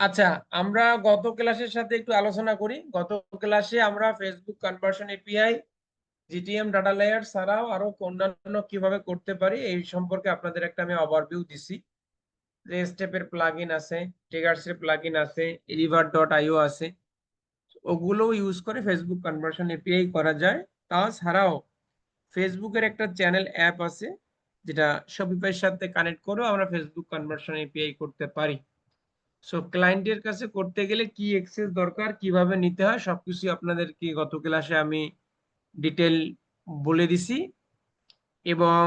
আচ্ছা, আমরা গত ক্লাসের সাথে একটু আলোচনা করি। গত ক্লাসে আমরা Facebook conversion API, GTM data layer ছাড়াও আরো অন্যান্য কিভাবে করতে পারি এই সম্পর্কে আপনাদের একটা আমি ওভারভিউ দিছি। যে স্টেপের প্লাগইন আছে, ট্রিগারস এর প্লাগইন আছে, river.io আছে, ওগুলো ইউজ করে ফেসবুক কনভার্সন এপিআই করা যায়। তাছাড়াও ফেসবুকের একটা চ্যানেল অ্যাপ আছে যেটা শপিফাইয়ের সাথে কানেক্ট করেও আমরা ফেসবুক কনভার্সন এপিআই করতে পারি। সো ক্লায়েন্টের কাছে করতে গেলে কি অ্যাক্সেস দরকার, কিভাবে নিতে হয়, সবকিছু আপনাদেরকে গত ক্লাসে আমি ডিটেল বলে দিছি। এবং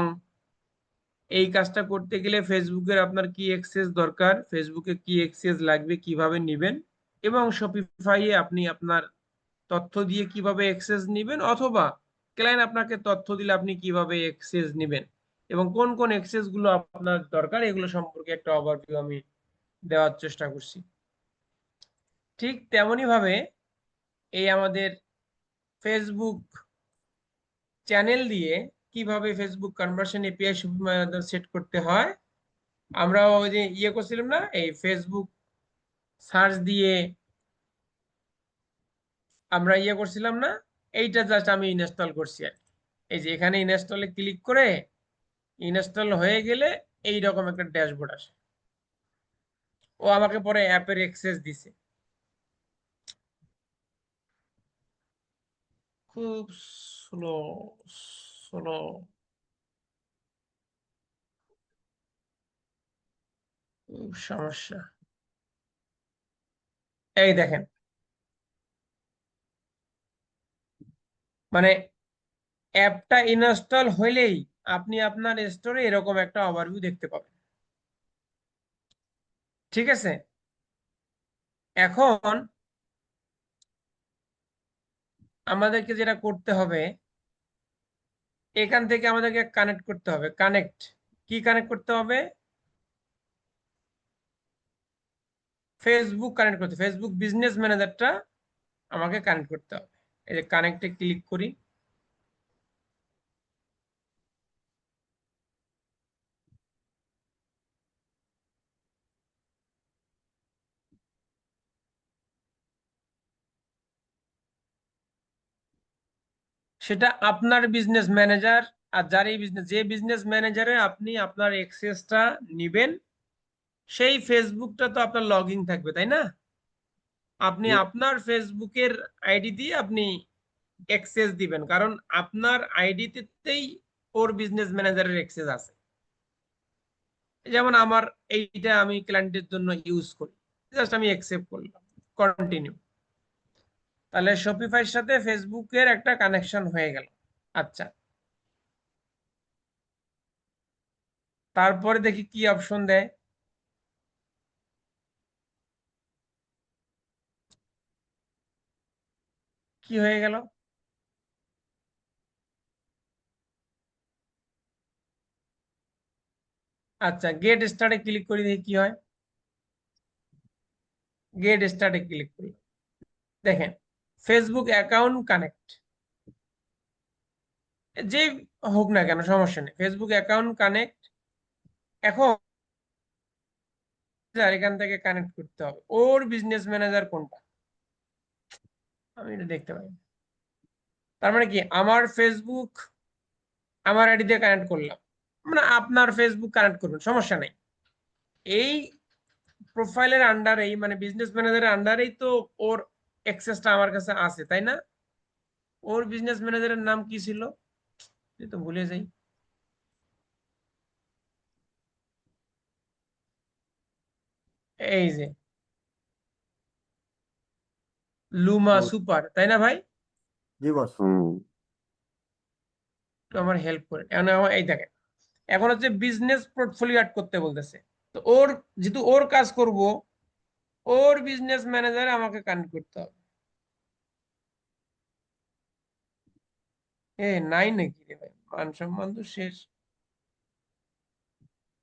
এই কাজটা করতে গেলে ফেসবুকের আপনার কি অ্যাক্সেস দরকার, ফেসবুকে কি অ্যাক্সেস লাগবে, কিভাবে নেবেন, এবং শপিফাইয়ে আপনি আপনার তথ্য দিয়ে কিভাবে অ্যাক্সেস নেবেন, অথবা ক্লায়েন্ট আপনাকে তথ্য দিলে আপনি কিভাবে অ্যাক্সেস নেবেন, এবং কোন কোন অ্যাক্সেস গুলো আপনার দরকার, এগুলো সম্পর্কে একটা ওভারভিউ আমি দেওয়ার চেষ্টা করছি। ঠিক তেমনি ভাবে এই আমাদের ফেসবুক চ্যানেল দিয়ে কিভাবে ফেসবুক কনভার্সন এপিআই সেট করতে হয়, আমরা ওই যে করছিলাম না, এই ফেসবুক সার্চ দিয়ে আমরা করছিলাম না, এইটা জাস্ট আমি ইনস্টল করছি আর কি। এই যে এখানে ইনস্টলে ক্লিক করে ইনস্টল হয়ে গেলে এই রকম একটা ড্যাশবোর্ড আসে। ও আমাকে পরে অ্যাপের অ্যাক্সেস দিছে। খুব স্লো স্লো, খুব সমস্যা। এই দেখেন, মানে অ্যাপটা ইনস্টল হইলেই আপনি আপনার স্টোরে এরকম একটা ওভারভিউ দেখতে পাবেন। ঠিক আছে, এখন আমাদেরকে যেটা করতে হবে, এখান থেকে আমাদেরকে কানেক্ট করতে হবে। কানেক্ট, কি কানেক্ট করতে হবে? ফেসবুক কানেক্ট করতে, ফেসবুক বিজনেস ম্যানেজারটা আমাকে কানেক্ট করতে হবে। এই যে কানেক্টে ক্লিক করি, সেটা আপনার বিজনেস ম্যানেজার। আর যার এই বিজনেস, যে বিজনেস ম্যানেজারে আপনি আপনার অ্যাক্সেসটা নিবেন, সেই ফেসবুকটা তো আপনার লগ ইন থাকবে, তাই না? আপনি আপনার ফেসবুকের আইডি দিয়ে আপনি অ্যাক্সেস দিবেন, কারণ আপনার আইডিতেই ওর বিজনেস ম্যানেজারের অ্যাক্সেস আছে। যেমন আমার এইটা আমি ক্লায়েন্টের জন্য ইউজ করি, জাস্ট আমি অ্যাকসেপ্ট করলাম, কন্টিনিউ। তাহলে শপিফাইয়ের সাথে ফেসবুকের একটা কানেকশন হয়ে গেল। আচ্ছা, তারপরে দেখি কি অপশন দেয়। কি হয়ে গেল? আচ্ছা, গেট স্টার্টে ক্লিক করি, দেখি কি হয়। গেট স্টার্টে ক্লিক করি, দেখেন ফেসবুক অ্যাকাউন্ট কানেক্ট, যে হোক না কেন সমস্যা নেই, ফেসবুক অ্যাকাউন্ট কানেক্ট। এখন এখান থেকে কানেক্ট করতে হবে ওর বিজনেস ম্যানেজার কোনটা, আমি এটা দেখতে পাই। তার মানে কি, আমার ফেসবুক আমার আইডি দিয়ে কানেক্ট করলাম, মানে আপনার ফেসবুক কানেক্ট করবেন, সমস্যা নেই। এই প্রোফাইলের আন্ডারেই, মানে বিজনেস ম্যানেজারের আন্ডারেই তো ওর অ্যাক্সেসটা আমার কাছে আছে, তাই না? ওর বিজনেস ম্যানেজারের নাম কি ছিল, এই তো ভুলে যাই। এই যে লুমা সুপার, তাই না ভাই? জি বস। তো আমার হেল্প করে, এখন এই দেখেন, এখন হচ্ছে বিজনেস পোর্টফোলিও অ্যাড করতে বলতেছে। তো ওর, যেহেতু ওর কাজ করব, ওর বিজনেস ম্যানেজার আমাকে কানেক্ট করতে হবে। এ নাই নাকি রে ভাই, মান সম্মান তো শেষ।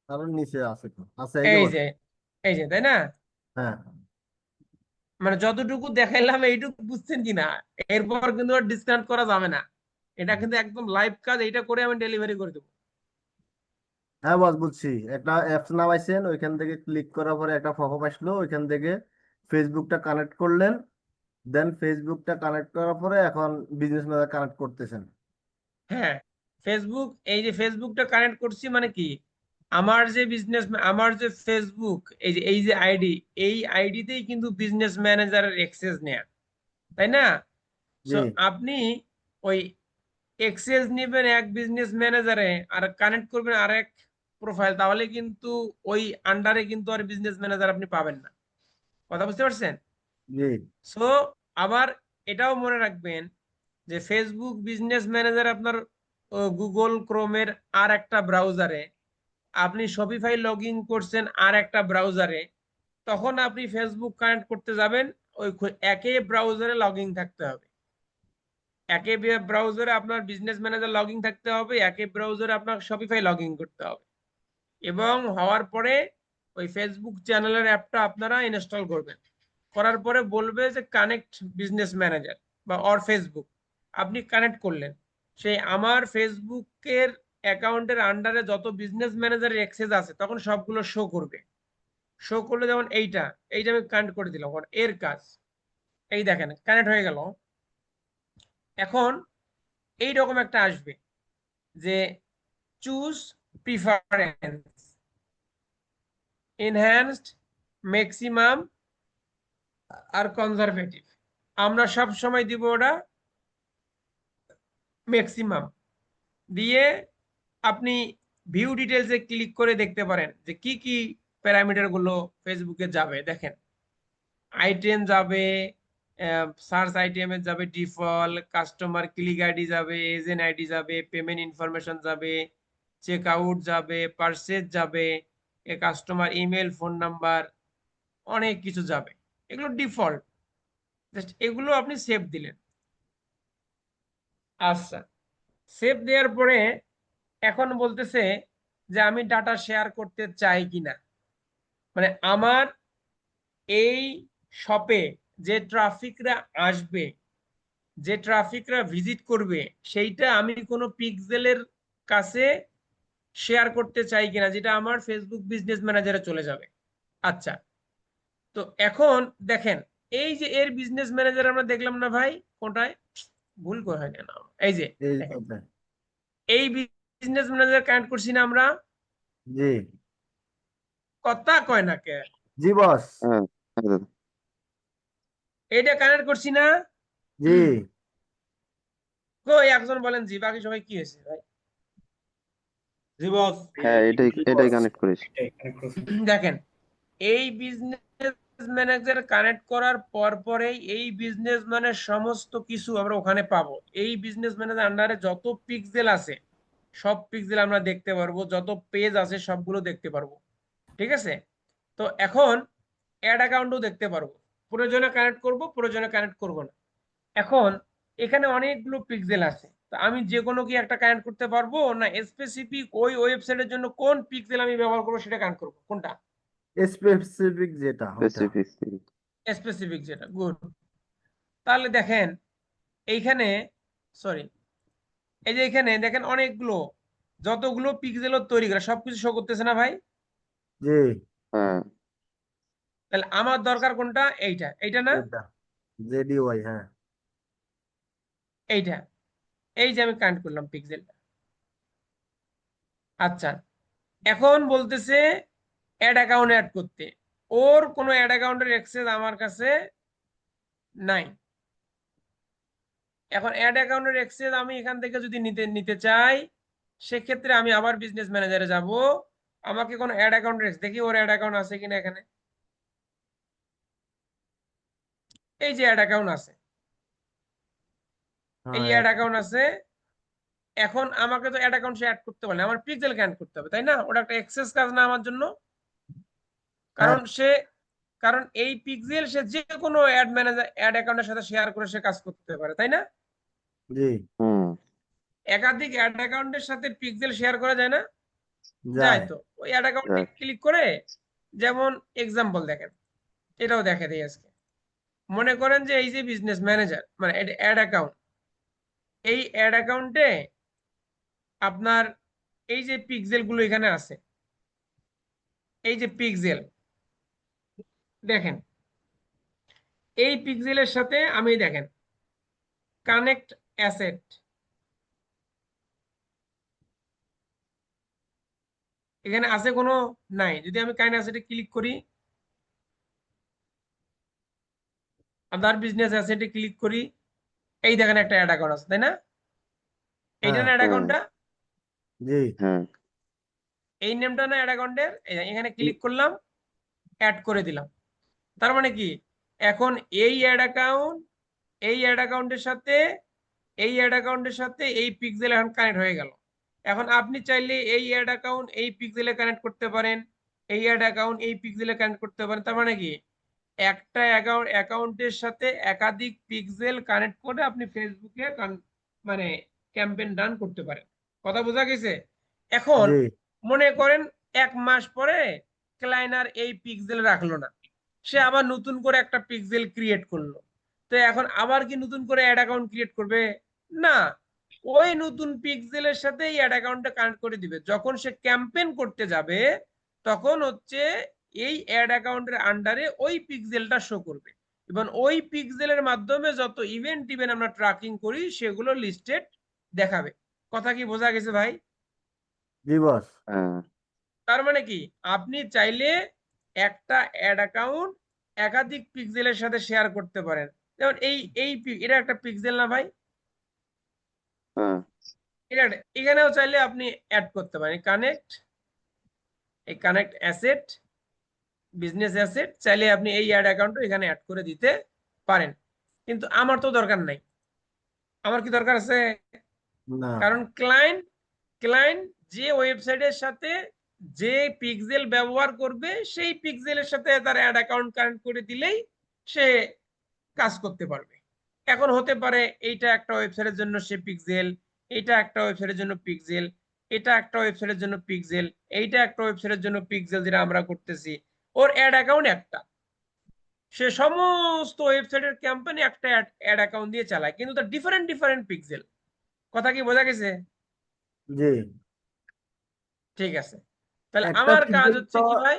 কারণ নিচে আছে তো, আছে এই যে এই বস। যে, এই যে, তাই না? হ্যাঁ, মানে যতটুকু দেখাইলাম এইটুকু বুঝছেন কিনা, এরপর কিন্তু আর ডিসকাউন্ট করা যাবে না। এটা কিন্তু একদম লাইভ কাজ, এইটা করে আমি ডেলিভারি করে দেবো। হ্যাঁ বস বুঝছি। একটা অ্যাপস নামাইছেন, ওইখান থেকে ক্লিক করার পরে একটা পপআপ আসলো, ওইখান থেকে ফেসবুকটা কানেক্ট করলেন, দেন ফেসবুকটা কানেক্ট করার পরে এখন বিজনেস ম্যানেজার কানেক্ট করতেছেন। হ্যাঁ, ফেসবুক, এই যে ফেসবুকটা কানেক্ট করছি মানে কি, আমার যে ফেসবুক, এই যে আইডি, এই আইডিতেই কিন্তু বিজনেস ম্যানেজারের অ্যাক্সেস নেয়া, তাই না? জি সো আপনি ওই অ্যাক্সেস নেবেন এক বিজনেস ম্যানেজারে আর কানেক্ট করবেন আরেক প্রোফাইল, তাহলে কিন্তু ওই আন্ডারে কিন্তু আর বিজনেস ম্যানেজার আপনি পাবেন না। কথা বুঝতে পারছেন? জি সো আবার এটাও মনে রাখবেন যে ফেসবুক বিজনেস ম্যানেজার আপনার গুগল ক্রোমের আর একটা ব্রাউজারে, আপনি শপিফাই লগ ইন করছেন আর একটা ব্রাউজারে, তখন আপনি ফেসবুক কানেক্ট করতে যাবেন, ওই একই ব্রাউজারে লগ ইন থাকতে হবে। একই ব্রাউজারে আপনার বিজনেস ম্যানেজার লগ ইন থাকতে হবে, একই ব্রাউজারে আপনার শপিফাই লগ ইন করতে হবে, এবং হওয়ার পরে ওই ফেসবুক চ্যানেলের অ্যাপটা আপনারা ইনস্টল করবেন। করার পরে বলবে যে কানেক্ট বিজনেস ম্যানেজার বা অর ফেসবুক, আপনি কানেক্ট করলেন, সেই আমার ফেসবুকের অ্যাকাউন্টের আন্ডারে যত বিজনেস ম্যানেজারের অ্যাক্সেস আছে তখন সবগুলো শো করবে। শো করলে যেমন এইটা আমি কানেক্ট করে দিলাম, এর কাজ এই দেখেন কানেক্ট হয়ে গেল। এখন এই রকম একটা আসবে যে চুজ প্রিফারেন্স, এনহ্যান্সড, ম্যাক্সিমাম আর কনজারভেটিভ। আমরা সব সময় দিব ওটা ম্যাক্সিমাম দিয়ে, আপনি ভিউ ডিটেলসে ক্লিক করে দেখতে পারেন যে কি কি প্যারামিটার গুলো ফেসবুকে যাবে। দেখেন, আইটেম যাবে, সার্চ আইটেমে যাবে, ডিফল্ট কাস্টমার ক্লিক আইডি যাবে, এজেন্ট আইডি যাবে, পেমেন্ট ইনফরমেশন যাবে, চেক আউট যাবে, পারচেজ যাবে, কাস্টমার ইমেল, ফোন নাম্বার, অনেক কিছু যাবে। এগুলো ডিফল্ট, জাস্ট এগুলো আপনি সেভ দিলেন। আচ্ছা, সেভ দেওয়ার পরে এখন বলতেছে যে আমি ডাটা শেয়ার করতে চাই কিনা, মানে আমার এই শপে যে ট্রাফিকরা আসবে, যে ট্রাফিকরা ভিজিট করবে, সেইটা আমি কোনো পিক্সেলের কাছে শেয়ার করতে চাই কিনা, যেটা আমার ফেসবুক বিজনেস ম্যানেজারে চলে যাবে। আচ্ছা, তো এখন দেখেন, এই যে এর বিজনেস ম্যানেজার আমরা দেখলাম না ভাই, কোনটায় ভুল করে হয় না, এই যে এই দেখেন, কথা। এই বিজনেস ম্যানেজার কানেক্ট করছি না আমরা, জি কথা কয় না কে, জি বস। হ্যাঁ হ্যাঁ দাদা। এটা কানেক্ট করছি না? জি কই একজন বলেন জি, বাকি সবাই কি হয়েছে ভাই? জি বস। হ্যাঁ এটাই এটাই কানেক্ট করেছি। দেখেন, এই বিজনেস ম্যানেজার কানেক্ট করার পর পরেই এই বিজনেস মানে সমস্ত কিছু আমরা ওখানে পাবো। এই বিজনেস ম্যানেজার আন্ডারে যত পিক্সেল আছে সব পিক্সেল আমরা দেখতে পারবো, যত পেজ আছে সবগুলো দেখতে পারবো। ঠিক আছে? তো এখন অ্যাড অ্যাকাউন্টও দেখতে পারবো, প্রয়োজনে কানেক্ট করব, প্রয়োজনে কানেক্ট করব না। এখন এখানে অনেকগুলো পিক্সেল আছে, তো আমি যে কোনো কি একটা কানেক্ট করতে পারবো, না স্পেসিফিক ওই ওয়েবসাইটের জন্য কোন পিক্সেল আমি ব্যবহার করবো সেটা কানেক্ট করবো, কোনটা স্পেসিফিক যেটা ওইটা। স্পেসিফিক। স্পেসিফিক যেটা, গুড। তাহলে দেখেন এইখানে, সরি, এই যে এখানে দেখেন অনেকগুলো, যতগুলো পিক্সেল তৈরি করে সবকিছু শো করতেছে না ভাই? জি হ্যাঁ তাহলে আমার দরকার কোনটা, এইটা না, এটা জেডিওয়াই হ্যাঁ। এইটা, এই যে আমি কানেক্ট করলাম পিক্সেলটা। আচ্ছা, এখন বলতেছে অ্যাড অ্যাকাউন্ট অ্যাড করতে, ওর কোনো অ্যাড অ্যাকাউন্টের অ্যাক্সেস আমার কাছে নাই। এখন অ্যাড অ্যাকাউন্টের অ্যাক্সেস আমি এখান থেকে যদি নিতে নিতে চাই, সেক্ষেত্রে আমি আবার বিজনেস ম্যানেজারে যাব, আমাকে কোনো অ্যাড অ্যাকাউন্টের দেখি ওর অ্যাড অ্যাকাউন্ট আছে কিনা এখানে। এই যে অ্যাড অ্যাকাউন্ট আছে, এই হ্যাঁ অ্যাড অ্যাকাউন্ট আছে। এখন আমাকে তো অ্যাড অ্যাকাউন্ট সে অ্যাড করতে পারলে আমার পিক্সেলকে অ্যাড করতে হবে, তাই না? ওটা একটা এক্সেস কাজ না আমার জন্য? হ্যাঁ কারণ সে, কারণ এই পিক্সেল সে যে কোনো অ্যাড ম্যানেজার অ্যাড অ্যাকাউন্টের সাথে শেয়ার করে সে কাজ করতে পারে, তাই না? জি হুম একাধিক অ্যাড অ্যাকাউন্টের সাথে পিক্সেল শেয়ার করা যায় না? যায় যায়। তো। ওই অ্যাড অ্যাকাউন্টে যাক। ক্লিক করে, যেমন এক্সাম্পল দেখেন, এটাও দেখে দিই আজকে। মনে করেন যে এই যে বিজনেস ম্যানেজার মানে অ্যাড অ্যাকাউন্ট, এই অ্যাড অ্যাকাউন্টে আপনার এই যে পিক্সেল গুলো এখানে আছে, এই যে পিক্সেল দেখেন, এই পিক্সেলের সাথে আমি দেখেন কানেক্ট অ্যাসেট, এখানে আছে কোনো নাই। যদি আমি কানেক্ট অ্যাসেটে ক্লিক করি, আদার বিজনেস অ্যাসেটে ক্লিক করি, এই দেখেন একটা অ্যাড অ্যাকাউন্ট আছে, তাই না? এইটা হ্যাঁ না অ্যাড হ্যাঁ অ্যাকাউন্টটা, জি হ্যাঁ এই নেমটা না অ্যাড অ্যাকাউন্টের, এখানে ক্লিক করলাম, অ্যাড করে দিলাম। তার মানে কি, এখন এই অ্যাড অ্যাকাউন্ট, এই অ্যাড অ্যাকাউন্টের সাথে এই অ্যাড অ্যাকাউন্টের সাথে এই পিক্সেল এখন কানেক্ট হয়ে গেল। এখন আপনি চাইলে এই অ্যাড অ্যাকাউন্ট এই পিক্সেলে কানেক্ট করতে পারেন, এই অ্যাড অ্যাকাউন্ট এই পিক্সেলে কানেক্ট করতে পারেন। তার মানে কি, একটা অ্যাকাউন্টের সাথে একাধিক পিক্সেল কানেক্ট করে আপনি ফেসবুকে মানে ক্যাম্পেইন রান করতে পারেন। কথা বোঝা গেছে? এখন জি মনে করেন 1 মাস পরে ক্লায়েন্ট এই পিক্সেল রাখলো না, সে আবার নতুন করে একটা পিক্সেল ক্রিয়েট করলো। তো এখন আবার কি নতুন করে অ্যাড অ্যাকাউন্ট ক্রিয়েট করবে? না, ওই নতুন পিক্সেলের সাথে এই অ্যাড অ্যাকাউন্টটা কানেক্ট করে দিবে। যখন সে ক্যাম্পেইন করতে যাবে তখন হচ্ছে এই অ্যাড অ্যাকাউন্টের আন্ডারে ওই পিক্সেলটা শো করবে এবং ওই পিক্সেলের মাধ্যমে যত ইভেন্ট আমরা ট্র্যাকিং করি সেগুলো লিস্টেড দেখাবে। কথা কি বোঝা গেছে ভাই? জি বস হ্যাঁ তার মানে কি, আপনি চাইলে একটা অ্যাড অ্যাকাউন্ট একাধিক পিক্সেলের সাথে শেয়ার করতে পারেন। যেমন এটা একটা পিক্সেল না ভাই? হ্যাঁ এখানেও চাইলে আপনি অ্যাড করতে পারেন কানেক্ট, এই কানেক্ট অ্যাসেট, বিজনেস অ্যাসেট, চাইলে আপনি এই অ্যাড অ্যাকাউন্টও এখানে অ্যাড করে দিতে পারেন। কিন্তু আমার তো দরকার নাই। আমার কি দরকার আছে? না কারণ ক্লায়েন্ট যে ওয়েবসাইটের সাথে যে পিক্সেল ব্যবহার করবে সেই পিক্সেলের সাথে তার অ্যাড অ্যাকাউন্ট কানেক্ট করে দিলেই সে কাজ করতে পারবে। এখন হতে পারে এইটা একটা ওয়েবসাইটের জন্য সে পিক্সেল, এটা একটা ওয়েবসাইটের জন্য পিক্সেল, এটা একটা ওয়েবসাইটের জন্য পিক্সেল, এইটা একটা ওয়েবসাইটের জন্য পিক্সেল, যেটা আমরা করতেছি। ওর অ্যাড অ্যাকাউন্ট একটা, সে সমস্ত ওয়েবসাইটের ক্যাম্পেইন একটা অ্যাড অ্যাকাউন্ট দিয়ে চালায়, কিন্তু তার ডিফারেন্ট ডিফারেন্ট পিক্সেল। কথা কি বোঝা গেছে? জি ঠিক আছে, তাহলে একটা আমার কাজ পিক্সেল হচ্ছে তো কি ভাই?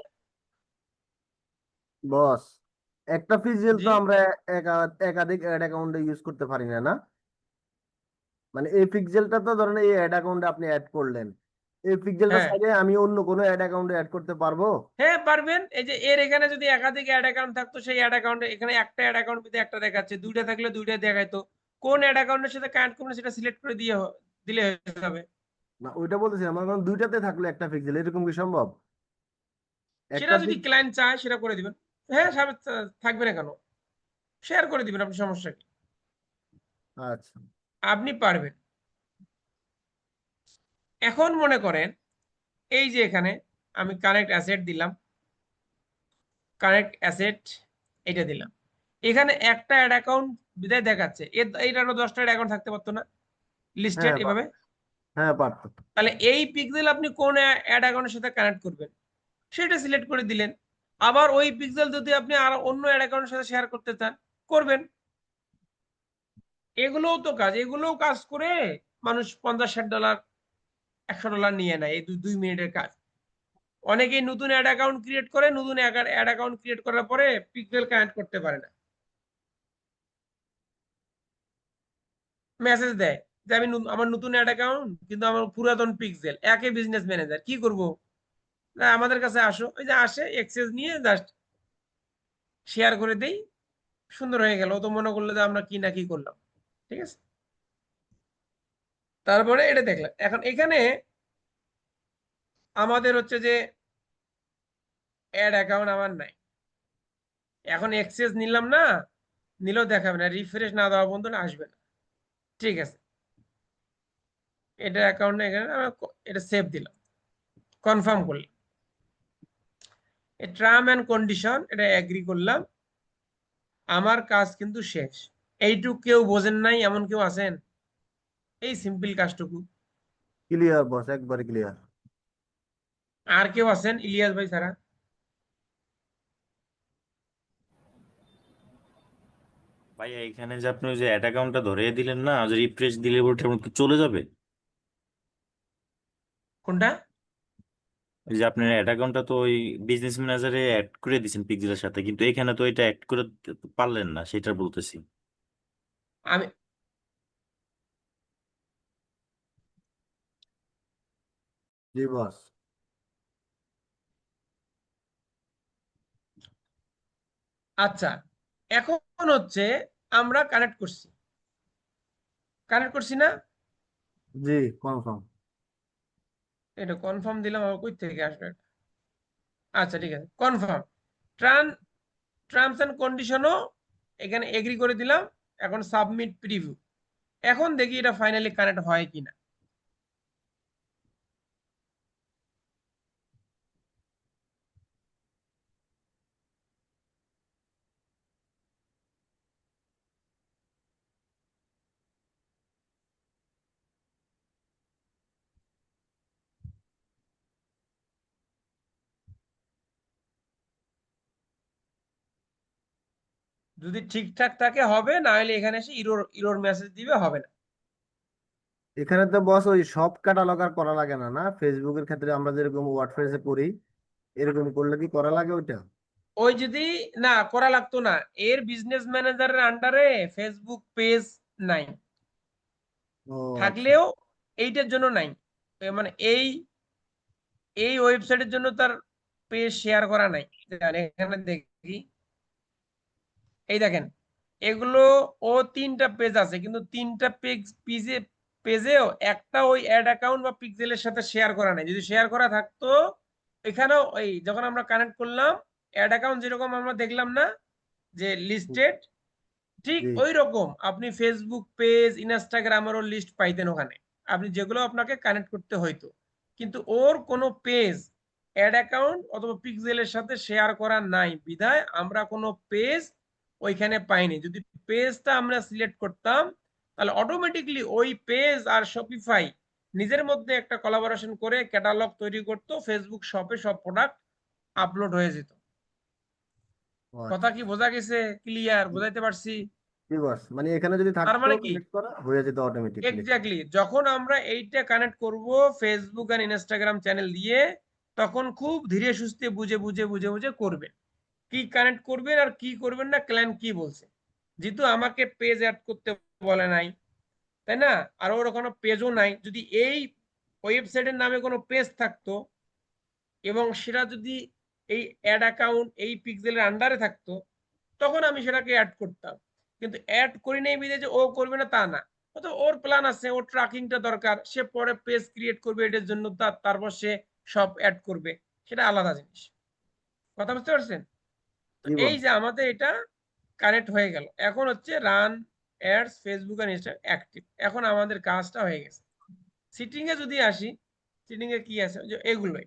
বস, একটা পিক্সেল জি তো আমরা একাধিক অ্যাড অ্যাকাউন্টে ইউজ করতে পারি না, না? মানে এই পিক্সেলটা তো ধরেন এই অ্যাড অ্যাকাউন্টে আপনি অ্যাড করলেন, এই পিক্সেলটা হ্যাঁ সাইডে আমি অন্য কোনো অ্যাড অ্যাকাউন্টে অ্যাড করতে পারবো? হ্যাঁ পারবেন। এই যে এর এখানে যদি একাধিক অ্যাড অ্যাকাউন্ট থাকতো, সেই অ্যাড অ্যাকাউন্টে এখানে একটা অ্যাড অ্যাকাউন্ট একটা দেখাচ্ছে, দুইটা থাকলে দুইটা দেখাইতো। কোন অ্যাড অ্যাকাউন্টের সাথে কানেক্ট করবেন সেটা সিলেক্ট করে দিলে হয়ে যাবে। না ওইটা বলতেছি, আমার কারণ দুইটাতে থাকলো একটা পিক্সেল, এরকম কি সম্ভব? সেটা একটা যদি ক্লায়েন্ট চায় সেটা করে দিবেন। হ্যাঁ থাকবে না কেন, শেয়ার করে দিবেন, আপনি সমস্যা কি? আচ্ছা আপনি পারবেন। এখন মনে করেন এই যে এখানে আমি কানেক্ট অ্যাসেট দিলাম, কানেক্ট অ্যাসেট এটা দিলাম, এখানে একটা অ্যাড অ্যাকাউন্ট বিদায় দেখাচ্ছে। এইটা আরো 10টা অ্যাড অ্যাকাউন্ট থাকতে পারতো না লিস্টেড হ্যাঁ এভাবে? হ্যাঁ পারতো। তাহলে এই পিক্সেল আপনি কোন অ্যাড অ্যাকাউন্টের সাথে কানেক্ট করবেন সেটা সিলেক্ট করে দিলেন। আবার ওই পিক্সেল যদি আপনি আর অন্য অ্যাড অ্যাকাউন্টের সাথে শেয়ার করতে চান, করবেন। এগুলোও তো কাজ, এগুলোও কাজ করে মানুষ $50-60 $100 নিয়ে নেয়, এই 2 মিনিটের কাজ। অনেকেই নতুন অ্যাড অ্যাকাউন্ট ক্রিয়েট করে, নতুন অ্যাড অ্যাকাউন্ট ক্রিয়েট করার পরে পিক্সেল কানেক্ট করতে পারে না, মেসেজ দেয় যে আমি আমার নতুন অ্যাড অ্যাকাউন্ট কিন্তু আমার পুরাতন পিক্সেল। একে বিজনেস ম্যানেজার কি করব, না আমাদের কাছে আসো, ওই যে আসে এক্সেস নিয়ে জাস্ট শেয়ার করে দেই, সুন্দর হয়ে গেল। ও তো মনে করলো যে আমরা কি না কি করলাম। ঠিক আছে, তারপরে এটা দেখলাম। এখন এখানে আমাদের হচ্ছে যে অ্যাড অ্যাকাউন্ট আমার নাই, এখন এক্সেস নিলাম না, নিলেও দেখাবে না, রিফ্রেশ না দেওয়া পর্যন্ত আসবে না। ঠিক আছে, এটা অ্যাকাউন্ট এখানে এটা সেভ দিলাম, কনফার্ম করলাম, টার্ম অ্যান্ড কন্ডিশন এটা এগ্রি করলাম, আমার কাজ কিন্তু শেষ। এইটুকু কেউ বোঝেন নাই এমন কেউ আছেন? এই সিম্পল কাজটুকু ক্লিয়ার বস, একবারে ক্লিয়ার। আর কেউ আছেন ইলিয়াস ভাই ছাড়া? ভাইয়া এখানে যে আপনি ওই যে অ্যাড অ্যাকাউন্টটা ধরিয়ে দিলেন না, যে রিফ্রেশ দিলে ওটা কি চলে যাবে? কোনটা? ওই যে আপনার অ্যাড অ্যাকাউন্টটা তো ওই বিজনেস ম্যানেজারে অ্যাড করে দিয়েছেন পিক্সেলের সাথে, কিন্তু এখানে তো এটা অ্যাড করে পারলেন না, সেটা বলতেছি। আমি জি বস। আচ্ছা, এখন হচ্ছে আমরা কানেক্ট করছি না? জি কনফার্ম। এটা কনফার্ম দিলাম, আবার কই থেকে আসবে এটা? আচ্ছা ঠিক আছে, কনফার্ম। ট্রান টার্মস এন্ড কন্ডিশনও এখানে এগ্রি করে দিলাম। এখন সাবমিট প্রিভিউ। এখন দেখি এটা ফাইনালি কানেক্ট হয় কিনা। যদি ঠিকঠাক থাকে হবে, না হলে এখানে এসে ইরোর ইরোর মেসেজ দিবে, হবে না। এখানে তো বস ওই সব ক্যাটালগ আর করা লাগে না, না ফেসবুকের ক্ষেত্রে আমরা যেরকম ওয়ার্ডপ্রেসে করি এরকম করলে কি করা লাগে ওইটা? ওই যদি না করা লাগতো না, এর বিজনেস ম্যানেজারের আন্ডারে ফেসবুক পেজ নাই। ও আচ্ছা। থাকলেও এইটার জন্য নাই। মানে এই এই ওয়েবসাইটের জন্য তার পেজ শেয়ার করা নাই। দেখেন, এখানে দেখি, এই দেখেন, এগুলো ও 3টা পেজ আছে, কিন্তু 3টা পেজেও একটা ওই অ্যাড অ্যাকাউন্ট বা পিক্সেলের সাথে শেয়ার করা নাই। যদি শেয়ার করা থাকতো, এখানেও ওই যখন আমরা কানেক্ট করলাম, অ্যাড অ্যাকাউন্ট যেরকম আমরা দেখলাম না যে লিস্টেড, ঠিক জি ওই রকম আপনি ফেসবুক পেজ, ইনস্টাগ্রামেরও লিস্ট পাইতেন ওখানে, আপনি যেগুলো আপনাকে কানেক্ট করতে হইতো। কিন্তু ওর কোনো পেজ, অ্যাড অ্যাকাউন্ট অথবা পিক্সেলের সাথে শেয়ার করা নাই, বিধায় আমরা কোনো পেজ ওইখানে পাইনি। যদি পেজটা আমরা সিলেক্ট করতাম, তাহলে অটোমেটিকলি ওই পেজ আর শপিফাই নিজের মধ্যে একটা কোলাবোরেশন করে ক্যাটালগ তৈরি করতো, ফেসবুক শপে সব প্রোডাক্ট আপলোড হয়ে যেত। ও কথা আচ্ছা। কি বোঝা গেছে? ক্লিয়ার বুঝাইতে পারছি? জি বস, মানে এখানে যদি তার থাকতো মানে কি, সিলেক্ট করা হয়ে যেত অটোমেটিকলি। এক্স্যাক্টলি যখন আমরা এইটা কানেক্ট করব ফেসবুক আর ইনস্টাগ্রাম চ্যানেল দিয়ে, তখন খুব ধীরে সুস্থে বুঝে বুঝে বুঝে বুঝে করবেন কি কানেক্ট করবেন আর কি করবেন না, ক্লায়েন্ট কি বলছে। যেহেতু আমাকে পেজ অ্যাড করতে বলে নাই, তাই না, আর ওর কোনো পেজও নাই, যদি এই ওয়েবসাইটের নামে কোনো পেজ থাকতো এবং সেটা যদি এই অ্যাড অ্যাকাউন্ট এই পিক্সেলের আন্ডারে থাকতো, তখন আমি সেটাকে অ্যাড করতাম। কিন্তু অ্যাড করি নাই বিধে যে ও করবে না তা না। তো ওর প্ল্যান আছে, ওর ট্র্যাকিংটা দরকার, সে পরে পেজ ক্রিয়েট করবে এটার জন্য, তারপর সে সব অ্যাড করবে, সেটা আলাদা জিনিস। কথা বুঝতে পারছেন? তো জি এই বস। যে আমাদের এটা কানেক্ট হয়ে গেল, এখন হচ্ছে রান অ্যাডস ফেসবুক আর ইনস্টা অ্যাক্টিভ। এখন আমাদের কাজটা হয়ে গেছে। সিটিং এ যদি আসি, সিটিং এ কি আছে, যে এগুলোই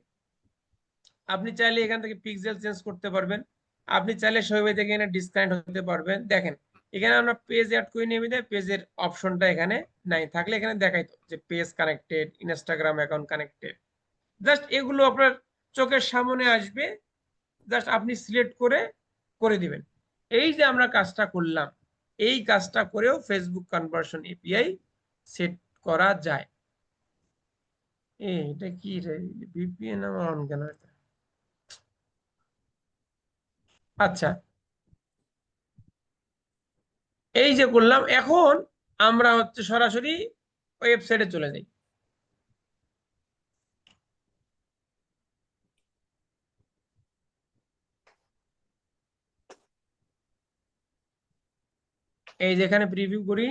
আপনি চাইলে এখান থেকে পিক্সেল চেঞ্জ করতে পারবেন। আপনি চাইলে সবাই থেকে এখানে ডিসকানেক্ট হতে পারবেন। দেখেন, এখানে আমরা পেজ অ্যাড করে নিয়ে দেয়, পেজের অপশনটা এখানে নাই, থাকলে এখানে দেখাইতো যে page connected, Instagram account connected. Just এগুলো আপনার চোখের সামনে আসবে, জাস্ট আপনি সিলেক্ট করে করে দিবেন। এই যে আমরা কাজটা করলাম, এই কাজটা করেও ফেসবুক কনভার্সন এপিআই সেট করা যায়। এটা কি রে, ভিপিএন আমার অন কেন? আচ্ছা, এই যে করলাম, এখন আমরা হচ্ছে সরাসরি ওয়েবসাইটে চলে যাই। এই যে এখানে প্রিভিউ করি,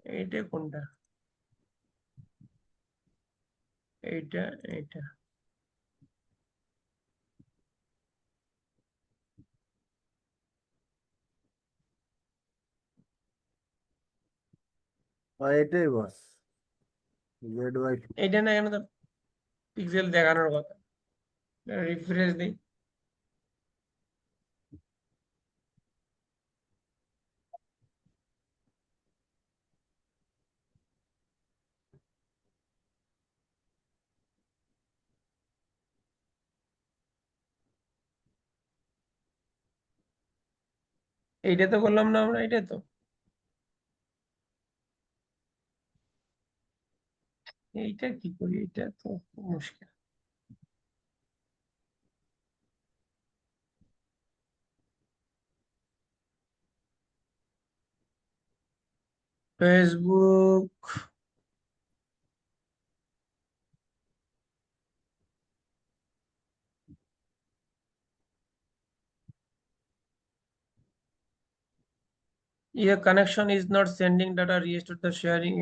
এইটা কোনটা, এইটা, এইটা। এটাই বস, জেড ওয়াই। এইটা না, এখানে তো পিক্সেল দেখানোর কথা। রিফ্রেশ দিই। এইটা তো করলাম না আমরা, এটা তো এইটা কি করি, এটা তো খুব মুশকিল। Facebook, your connection is not sending data, restore the sharing,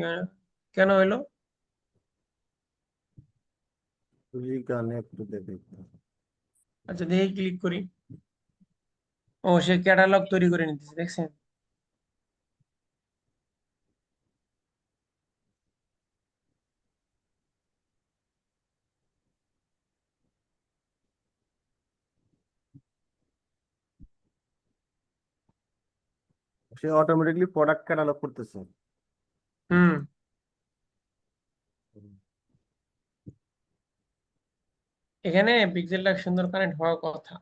কেন হলো? রিকানেক্ট দেখি। আচ্ছা দেখি, ক্লিক করি। ও, সে ক্যাটালগ তৈরি করে নিতেছে, দেখছেন? সে অটোমেটিকলি প্রোডাক্ট ক্যাটালগ করতেছে। হুম, এখানে পিক্সেলটা সুন্দর কানেক্ট হওয়ার কথা।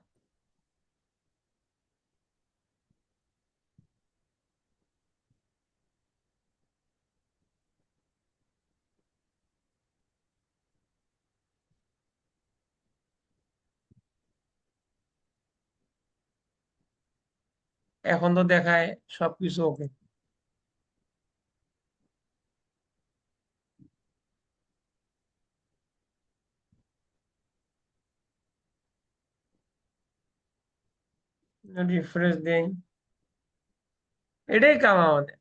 এখন তো দেখায় সবকিছু ওকে। রিফ্রেশ দেই, এটাই কাম আমাদের।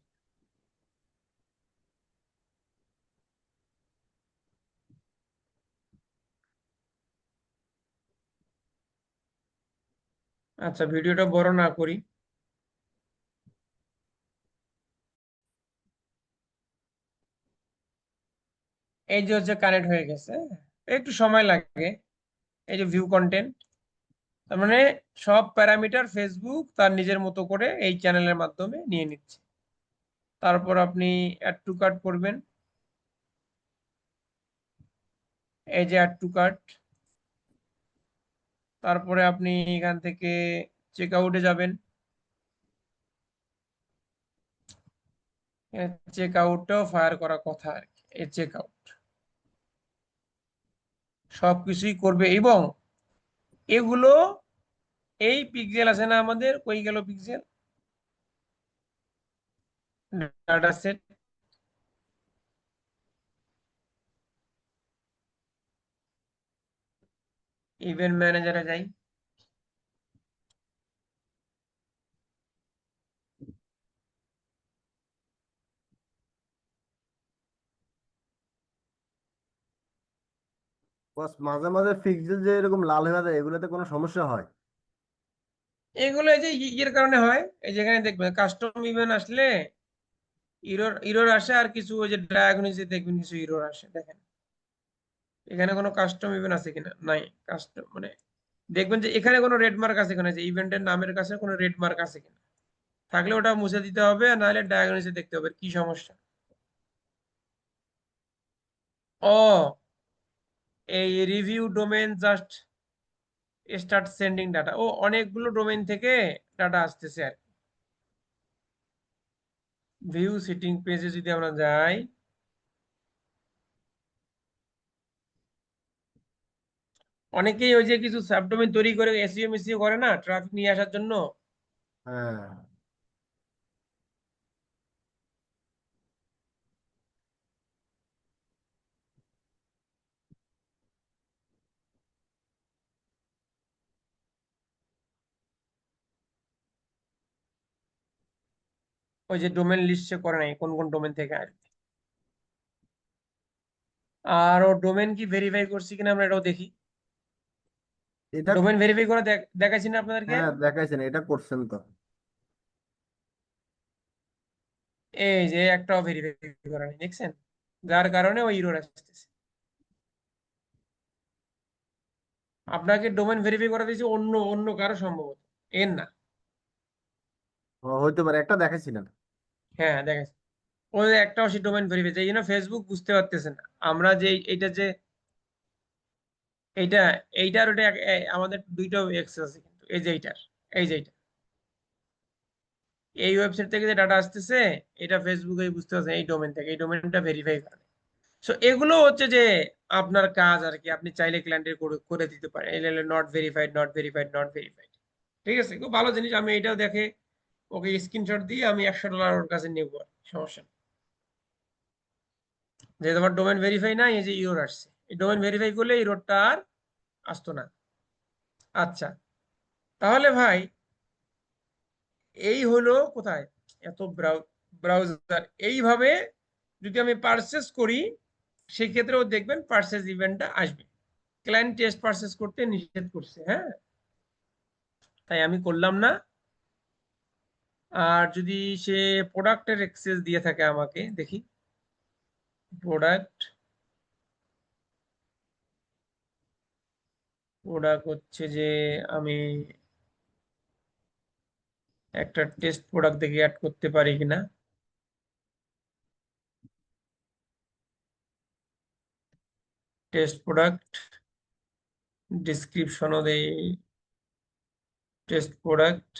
আচ্ছা, ভিডিওটা বড় না করি। এই যে হচ্ছে কানেক্ট হয়ে গেছে, একটু সময় লাগে। এই যে ভিউ কন্টেন্ট, তার মানে সব প্যারামিটার ফেসবুক তার নিজের মতো করে এই চ্যানেলের মাধ্যমে নিয়ে নিচ্ছে। তারপর আপনি অ্যাড টু কার্ট করবেন, এই যে অ্যাড টু কার্ট। তারপরে আপনি এখান থেকে চেক আউটে যাবেন, চেক আউটটাও ফায়ার করার কথা আর কি। এই চেক আউট সবকিছুই করবে, এবং এগুলো এই পিক্সেল আছে না আমাদের, কই গেল পিক্সেল ডাটা সেট, ইভেন্ট ম্যানেজারে যাই। বস মাঝে মাঝে পিক্সেল যে এরকম লাল হয়ে যায়, এগুলোতে কোনো সমস্যা হয়? এগুলো এই যে ইয়ের কারণে হয়, এই যেখানে দেখবেন কাস্টম ইভেন্ট আসলে ইরর ইরর আসে, আর কিছু ওই যে ডায়াগনোসিসে দেখবেন কিছু ইরর আসে। দেখেন এখানে কোনো কাস্টম ইভেন্ট আছে কিনা, নাই। কাস্টম মানে দেখবেন যে এখানে কোনো রেড মার্ক আছে কিনা, যে ইভেন্টের নামের কাছে কোনো রেড মার্ক আছে কিনা, থাকলে ওটা মুছে দিতে হবে, আর নাহলে ডায়াগনোসিসে দেখতে হবে কি সমস্যা। ও, এই review domain just start sending data, ও অনেকগুলো ডোমেন থেকে ডাটা আসতেছে আর কি। ভিউ সিটিং পেজে যদি আমরা যাই, অনেকেই ওই যে কিছু সাবডোমেইন তৈরি করে এসইও মিসইও করে না, ট্রাফিক নিয়ে আসার জন্য। হ্যাঁ, ওই যে ডোমেন লিস্ট সে করে নাই কোন কোন ডোমেন থেকে আসবে। আর ও ডোমেন কি ভেরিফাই করছি কিনা আমরা এটাও দেখি। এটা ডোমেন ভেরিফাই করে দেখাচ্ছি না আপনাদেরকে। হ্যাঁ দেখাইছেন, এটা করছেন তো। এই যে একটাও ভেরিফাই করা নেই, দেখছেন? যার কারণে ওই ইরর আসতেছে। আপনাকে ডোমেন ভেরিফাই করা দিয়েছে অন্য অন্য কারো, সম্ভবত এর না। হইতে পারে, একটা দেখাইছিলেন। হ্যাঁ দেখাচ্ছি, ওই একটাও সে ডোমেন ভেরিফাই, এই জন্য ফেসবুক বুঝতে পারতেছে না আমরা যে এইটা যে এইটা এইটার ওটা আমাদের দুইটা এক্সেস আছে, কিন্তু এই যে এইটার, এই যে এইটা এই ওয়েবসাইট থেকে যে ডাটা আসতেছে এটা ফেসবুকে বুঝতে পারছেন এই ডোমেন থেকে, এই ডোমেনটা ভেরিফাই করে। সো এগুলো হচ্ছে যে আপনার কাজ আর কি, আপনি চাইলে ক্লায়েন্টের করে দিতে পারেন। এই not verified, not verified, not verified. ঠিক আছে, খুব ভালো জিনিস। আমি এটাও দেখে ওকে স্ক্রিনশট দিয়ে আমি $100 ওর কাছে নেব, সমস্যা নেই। যে তোমার ডোমেন ভেরিফাই নাই, এই যে ইউর আসছে, এই ডোমেন ভেরিফাই করলে এই রোডটা আর আসতো না। আচ্ছা, তাহলে ভাই এই হলো কোথায় এত ব্রাউজার। এইভাবে যদি আমি পারচেস করি সেক্ষেত্রেও দেখবেন পারচেস ইভেন্টটা আসবে। ক্লায়েন্ট টেস্ট পারচেস করতে নিষেধ করছে, হ্যাঁ, তাই আমি করলাম না। আর যদি সে প্রোডাক্টের অ্যাক্সেস দিয়ে থাকে আমাকে, দেখি প্রোডাক্ট, প্রোডাক্ট হচ্ছে যে আমি একটা টেস্ট প্রোডাক্ট দেখে অ্যাড করতে পারি কিনা। টেস্ট প্রোডাক্ট, ডিসক্রিপশনও দেই টেস্ট প্রোডাক্ট।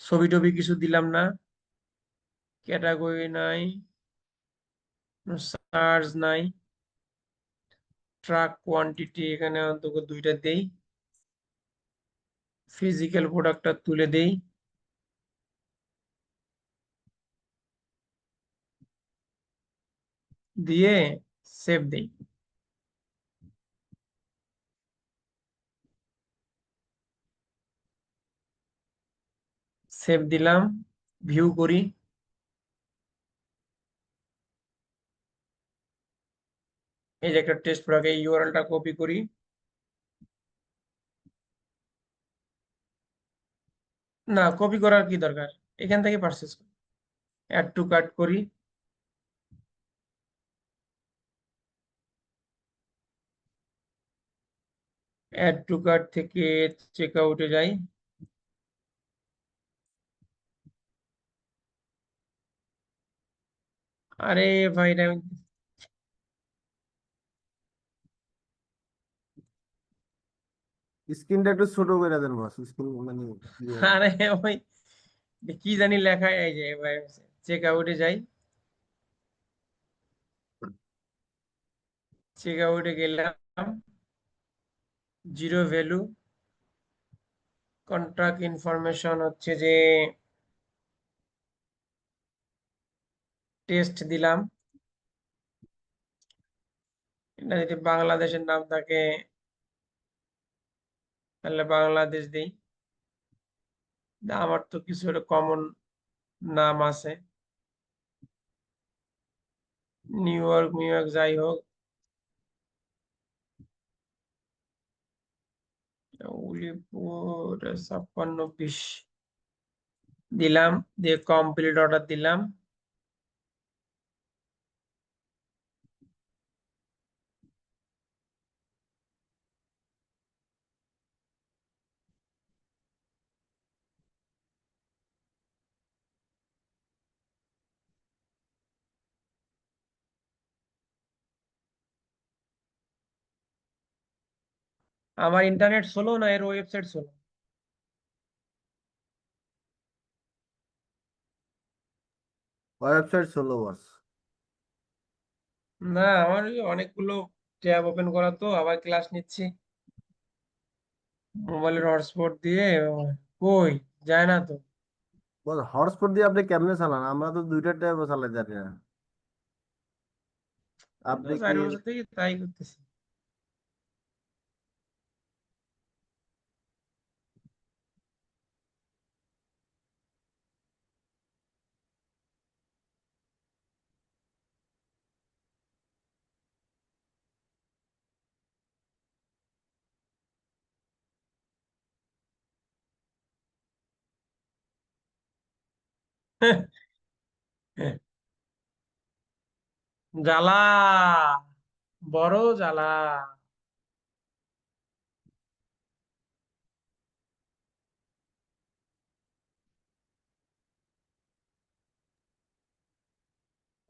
ছবি টবি কিছু দিলাম না, ক্যাটাগরি নাই, সার্চ নাই, ট্রাক কোয়ান্টিটি এখানে অন্তত 2টা দেই, ফিজিক্যাল প্রোডাক্টটা তুলে দেই, দিয়ে সেভ দেই। সেভ দিলাম, ভিউ করি। এই যে একটা টেস্ট প্রোডাক্ট, এই ইউআরএলটা কপি করি, না কপি করার কি দরকার, এখান থেকে পারচেস করি, অ্যাড টু কার্ট করি। অ্যাড টু কার্ট থেকে চেক আউটে যাই, আরে ভাই স্ক্রিনটা একটু ছোট করে দেন বস, স্ক্রিন মানে আরে ওই কি জানি লেখা, এই যে চেক আউটে যাই, চেক আউটে গেলাম, জিরো ভ্যালু, কন্ট্রাক্ট ইনফরমেশন হচ্ছে যে টেস্ট দিলাম, এটা যদি বাংলাদেশের নাম থাকে তাহলে বাংলাদেশ দিই। আমার তো কিছু একটা কমন নাম আছে, নিউ ইয়র্ক যাই হোক, উলিপুর 5620 দিলাম, দিয়ে কমপ্লিট অর্ডার দিলাম। আমার ইন্টারনেট স্লো না এর ওয়েবসাইট স্লো? ওয়েবসাইট ষোলো বস। না আমার ওই অনেকগুলো ট্যাব ওপেন করা, তো আবার ক্লাস নিচ্ছি মোবাইলের হটস্পট দিয়ে, কই যায় না তো। বস হটস্পট দিয়ে আপনি কেমনে চালান? আমরা তো 2টা ট্যাব চালাতে জানি না। আমি তো আপনি কি 4 বছর থেকে তাই করতেছি। জ্বালা, বড় জ্বালা।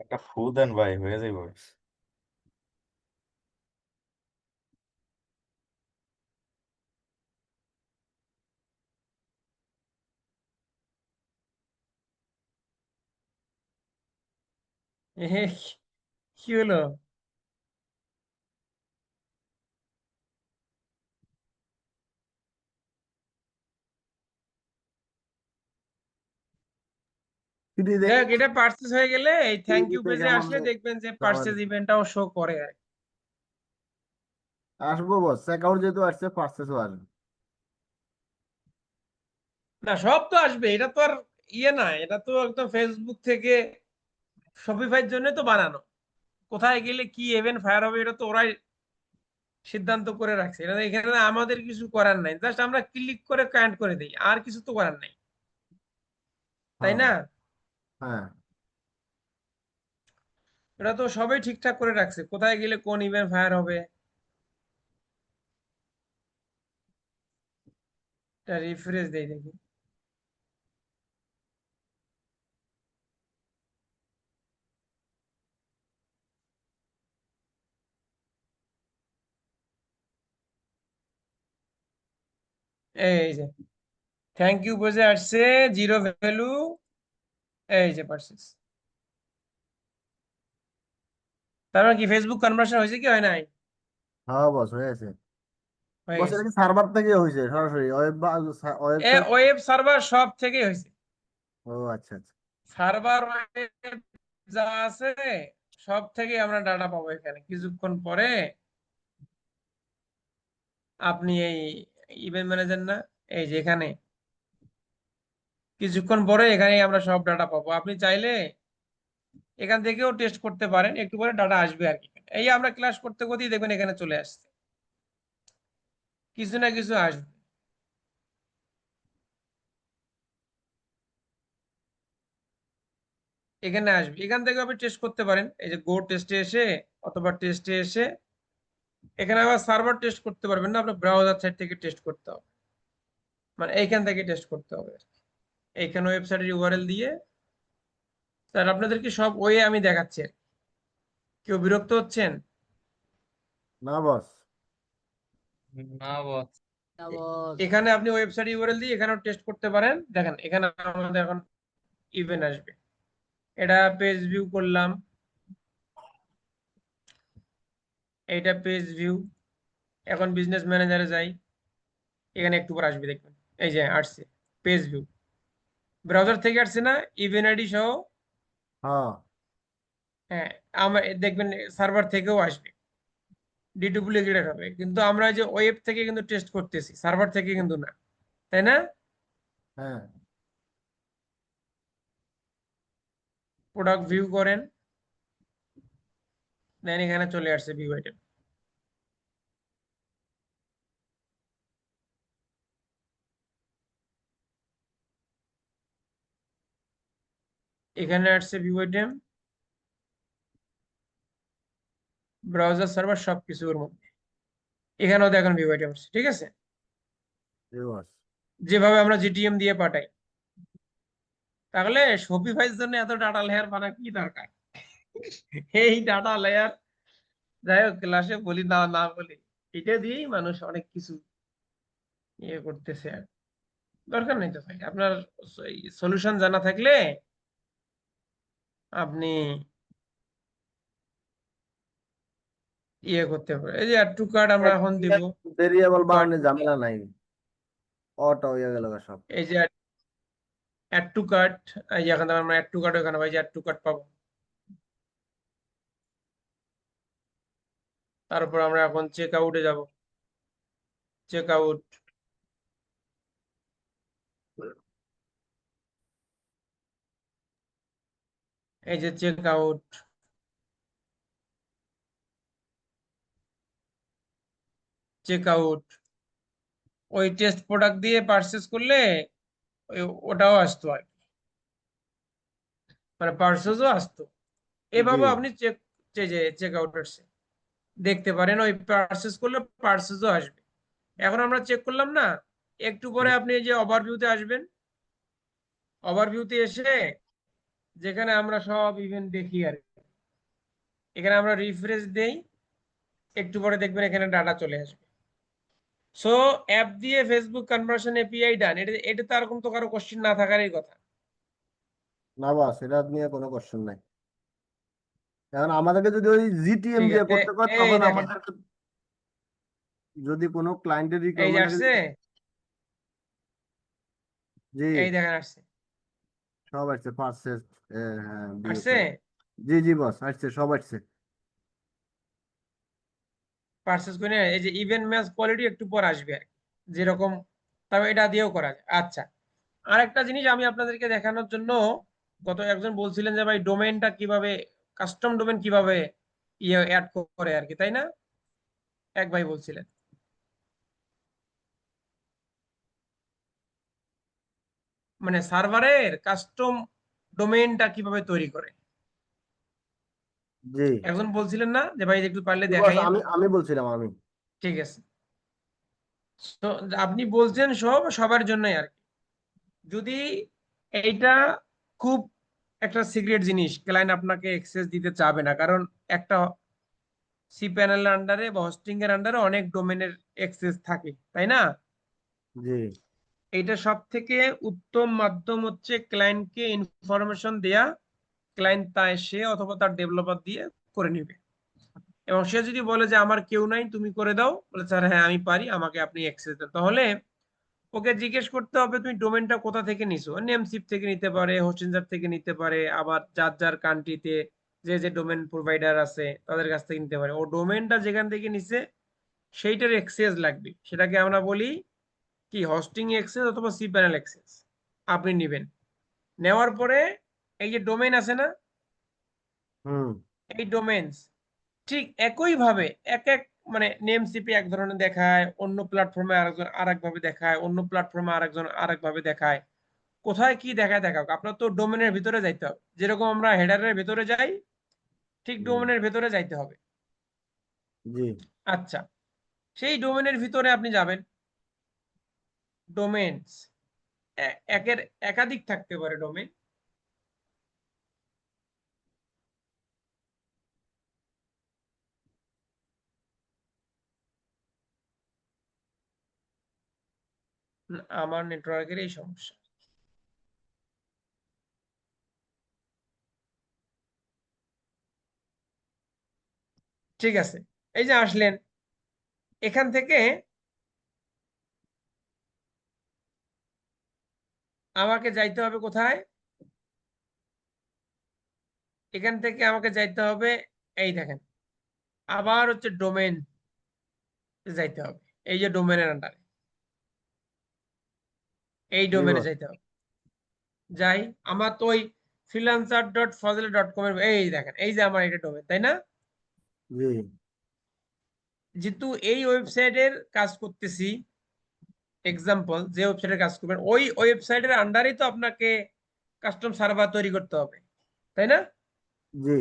একটা ফু দেন ভাই, হয়ে যাইব। এহে, কি হলো? ফ্রি যাই হোক, এটা পার্সেস হয়ে গেলে এই থ্যাংক ইউ দেখে পেজে কেমন আসলে দেখবেন যে কেমন পার্সেস ইভেন্টটাও শো করে আর কি। আসবো বস, অ্যাকাউন্ট যেহেতু আসছে পার্সেসও আসবে। না, সব তো আসবে, এটা তো আর ইয়ে না, এটা তো একদম ফেসবুক থেকে শপিফাইয়ের জন্য তো বানানো। কোথায় গেলে কি ইভেন্ট ফায়ার হবে এটা তো ওরাই সিদ্ধান্ত করে রাখছে, এটা এখানে আমাদের কিছু করার নাই, জাস্ট আমরা ক্লিক করে কানেক্ট করে দিই, আর কিছু তো করার নাই, তাই হ্যাঁ না? হ্যাঁ। এটা তো সবাই ঠিকঠাক করে রাখছে, কোথায় গেলে কোন ইভেন্ট ফায়ার হবে। এটা রিফ্রেশ দেই দেখি। এই যে থ্যাংক ইউ পেজে আসছে, জিরো ভ্যালু, এই যে পার্সেস। তার মানে কি ফেসবুক কনভার্সন হয়েছে কি হয় নাই? হ্যাঁ বস হয়েছে। হয়ে বস গেছে। এটা কি সার্ভার থেকে হয়েছে সরাসরি ওয়েব বা ওয়েবসাইট? ওয়েব সার্ভার সব থেকেই হয়েছে, ও আচ্ছা আচ্ছা। সার্ভার ওয়েব যা আছে সব থেকে আমরা ডাটা পাবো এখানে কিছুক্ষণ পরে। আপনি এই ইভেন্ট ম্যানেজার না, এই যে এখানে কিছুক্ষণ পরে এখানে আমরা সব ডাটা পাবো, আপনি চাইলে এখান থেকেও টেস্ট করতে পারেন, একটু পরে ডাটা আসবে আর কি। এই আমরা ক্লাস করতে করতেই দেখবেন এখানে চলে আসছে, কিছু না কিছু আসবে, এখানে আসবে, এখান থেকে আপনি টেস্ট করতে পারেন, এই যে গো টেস্টে এসে অথবা টেস্টে এসে এখানে আবার সার্ভার টেস্ট করতে পারবেন না, আপনার ব্রাউজার সাইট থেকে টেস্ট করতে হবে, মানে এইখান থেকে টেস্ট করতে হবে। এইখানে ওয়েবসাইটের ইউআরএল দিয়ে স্যার আপনাদেরকে সব ওয়ে আমি দেখাচ্ছি আর কি। কেউ বিরক্ত হচ্ছেন? না বস। না বস। এখানে আপনি ওয়েবসাইট ইউআরএল দিয়ে এখানেও টেস্ট করতে পারেন, দেখেন এখানে আমাদের এখন ইভেন্ট আসবে, এটা পেজ ভিউ করলাম, এইটা পেজ ভিউ। এখন বিজনেস ম্যানেজারে যাই, এখানে একটু পর আসবে দেখবেন, এই যে আসছে পেজ ভিউ, ব্রাউজার থেকে আসছে না ইভেন্ট আইডি সহ। হ্যাঁ হ্যাঁ, আমার দেখবেন সার্ভার থেকেও আসবে, ডিডুপ্লিকেটেড হবে, কিন্তু আমরা এই যে ওয়েব থেকে কিন্তু টেস্ট করতেছি, সার্ভার থেকে কিন্তু না, তাই না? হ্যাঁ। প্রোডাক্ট ভিউ করেন, দেন এখানে চলে আসছে ভিউ আইটেম, এখানে আসছে ভিউ আইটেম, ব্রাউজার সার্ভার সবকিছুর মধ্যে, এখানেও দেখেন ভিউ আইটেম আসছে, ঠিক আছে? জি বস। যেভাবে আমরা জিটিএম দিয়ে পাঠাই, তাহলে শপিফাইয়ের জন্য এত ডাটা লেয়ার বানা কি দরকার? এই ডাটা লেয়ার, যাই হোক ক্লাসে বলি না না বলি, এটা দিয়েই মানুষ অনেক কিছু ইয়ে করতেছে আর, দরকার নেই তো ভাই, আপনার সলিউশন জানা থাকলে আপনি ইয়ে করতে পারেন। এই যে অ্যাড টু কার্ড আমরা এখন দিব, ভেরিয়েবল টু কার্ড, বানানোর ঝামেলা নাই, অটো হয়ে গেল সব। এই যে অ্যাড টু কার্ড, এই যে এখানে আমরা অ্যাড টু কার্ড, এখানে ভাই যে অ্যাড টু কার্ড পাবো, তারপর আমরা এখন চেক আউটে যাব, চেক আউট, এই যে চেক আউট, চেক আউট, ওই টেস্ট প্রোডাক্ট দিয়ে পারচেস করলে ওটাও আসতো আর কি, মানে পার্সেসও আসতো, জি। এভাবে আপনি চেক, যে চেক আউট আসছে দেখতে পারেন, ওই পারচেস করলে পার্সেসও আসবে। এখন আমরা চেক করলাম না, একটু পরে আপনি এই যে ওভারভিউতে আসবেন, ওভারভিউতে এসে যেখানে আমরা সব ইভেন্ট দেখি আর কি, এখানে আমরা রিফ্রেশ দেই, একটু পরে দেখবেন এখানে ডাটা চলে আসবে। সো অ্যাপ দিয়ে ফেসবুক কনভার্সন এপিআই ডান, এটা এটা তো আর কোনো তো কারো কোশ্চেন না থাকারই কথা। না বস, এটা নিয়ে কোনো কোশ্চেন নাই। এখন আমাদেরকে যদি ওই জিটিএম ঠিক দিয়ে আছে করতে হয় এই তখন দেখেন আমাদেরকে যদি কোনো ক্লায়েন্টের এই যে রিকোয়ারমেন্ট থাকে, আসছে, জি এই দেখেন আসছে সব আসছে পারচেজ, হ্যাঁ আসছে বিএফএল, জি জি বস আসছে, সব আসছে। পারচেজ করে এই যে ইভেন্ট ম্যাচ কোয়ালিটি একটু পর আসবে আর কি, যেরকম, তবে এটা দিয়েও করা যায়। আচ্ছা, আরেকটা জিনিস আমি আপনাদেরকে দেখানোর জন্য, গত একজন বলছিলেন যে ভাই ডোমেইনটা কিভাবে, কাস্টম ডোমেন কিভাবে ইয়ে অ্যাড করে আর কি, তাই না? এক ভাই বলছিলেন, মানে সার্ভারের কাস্টম ডোমেইনটা কিভাবে তৈরি করে। জি একজন বলছিলেন না যে ভাই একটু পারলে জি বস, দেখাইয়েন। আমি বলছিলাম আমি। ঠিক আছে, তো আপনি বলছেন সবার জন্যই আর কি। যদি এইটা খুব একটা সিক্রেট জিনিস, ক্লায়েন্ট আপনাকে অ্যাক্সেস দিতে চাবে না, কারণ একটা সি প্যানেলের আন্ডারে বা হোস্টিং এর আন্ডারে অনেক ডোমেনের অ্যাক্সেস থাকে, তাই না? জি এইটা সব থেকে উত্তম মাধ্যম হচ্ছে ক্লায়েন্টকে ইনফরমেশন দেয়া, ক্লায়েন্ট সে অথবা তার ডেভেলপার দিয়ে করে নিবে। এবং সে যদি বলে যে আমার কেউ নাই, তুমি করে দাও, বলে স্যার হ্যাঁ আমি পারি, আমাকে আপনি অ্যাক্সেস দেন, তাহলে ওকে জিজ্ঞেস করতে হবে তুমি ডোমেনটা কোথা থেকে নিছো। নেমসিপ থেকে নিতে পারে, হোস্টিংজার থেকে নিতে পারে, আবার যার যার কান্ট্রিতে যে যে ডোমেন প্রোভাইডার আছে তাদের কাছ থেকে নিতে পারে। ও ডোমেনটা যেখান থেকে নিছে সেইটার অ্যাক্সেস লাগবে, সেটাকে আমরা বলি কি হোস্টিং অ্যাক্সেস অথবা সি প্যানেল অ্যাক্সেস। আপনি নিবেন, নেওয়ার পরে এই যে ডোমেন আছে না, হুম এই ডোমেনস ঠিক একই ভাবে এক এক, মানে নেম সিপি এক ধরনের দেখায়, অন্য প্ল্যাটফর্মে আরেকজন আরেক ভাবে দেখায়, অন্য প্ল্যাটফর্মে আরেকজন আরেক ভাবে দেখায়। কোথায় কি দেখায় দেখাক, আপনার তো ডোমেনের ভিতরে যাইতে হবে, যেরকম আমরা হেডারের ভিতরে যাই ঠিক হুম, ডোমেনের ভিতরে যাইতে হবে। জি আচ্ছা, সেই ডোমেনের ভিতরে আপনি যাবেন, ডোমেনস একের একাধিক থাকতে পারে ডোমেন। আমার নেটওয়ার্কের এই সমস্যা। ঠিক আছে, এই যে আসলেন, এখান থেকে আমাকে যাইতে হবে কোথায়, এখান থেকে আমাকে যাইতে হবে, এই দেখেন আবার হচ্ছে ডোমেন যাইতে হবে, এই যে ডোমেনের আন্ডারে এই জি ডোমেনে বস, যাইতে হবে। যাই, আমার তো ওই freelancer.fazile.com এর, এই দেখেন এই যে আমার এটা ডোমেন, তাই না? জি যেহেতু এই ওয়েবসাইটের কাজ করতেছি, এক্সাম্পল যে ওয়েবসাইটের কাজ করবেন ওই ওয়েবসাইটের আন্ডারেই তো আপনাকে কাস্টম সার্ভার তৈরি করতে হবে, তাই না? জি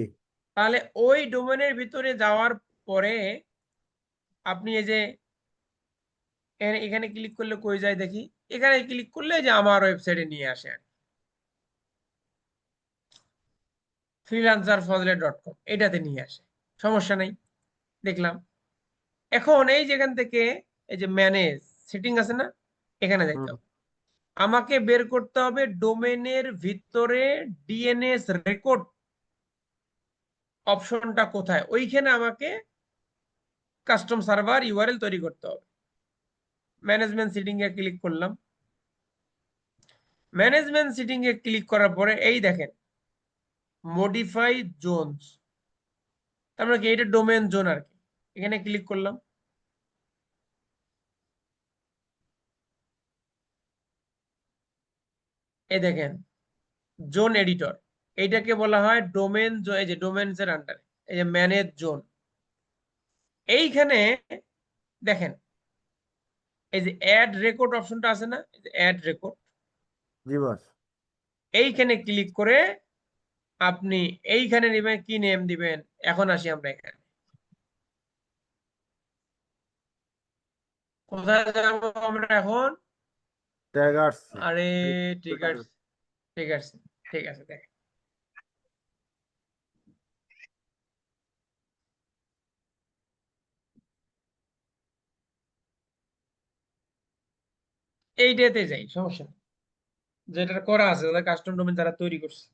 তাহলে ওই ডোমেনের ভিতরে যাওয়ার পরে আপনি এই যে এখানে ক্লিক করলে কই যায় দেখি, এখানে ক্লিক করলে যে আমার ওয়েবসাইটে নিয়ে আসে freelancerfazile.com, এটাতে নিয়ে আসে, সমস্যা নেই, দেখলাম। এখন এই যেখান থেকে এই যে ম্যানেজ সেটিং আছে না, এখানে যাইতে হুম, হবে, আমাকে বের করতে হবে ডোমেনের ভিতরে ডিএনএস রেকর্ড অপশনটা কোথায়, ওইখানে আমাকে কাস্টম সার্ভার ইউআরএল তৈরি করতে হবে। ম্যানেজমেন্ট সেটিং এ ক্লিক করলাম, ম্যানেজমেন্ট সেটিং এ ক্লিক করার পরে এই দেখেন মডিফাই জোনস, তার মানে কি এটা ডোমেন জোন আর কি। এখানে ক্লিক করলাম, এই দেখেন জোন এডিটর, এইটাকে বলা হয় ডোমেন, এই যে ডোমেনস এর আন্ডারে এই যে ম্যানেজ জোন। এইখানে দেখেন এই যে অ্যাড রেকর্ড অপশনটা আছে না, অ্যাড রেকর্ড, জি বস, এইখানে ক্লিক করে আপনি এইখানে নেবেন কি নেম দিবেন। এখন আসি আমরা এখানে, কোথায় যাবো আমরা এখন? ট্যাগ আসছে, আরে এই ঠিক আছে, ঠিক আছে, ঠিক আছে, দেখ এইটাতে যাই, সমস্যা নেই, যেটা করা আছে তাদের কাস্টম ডোমেন যারা তৈরি করছে।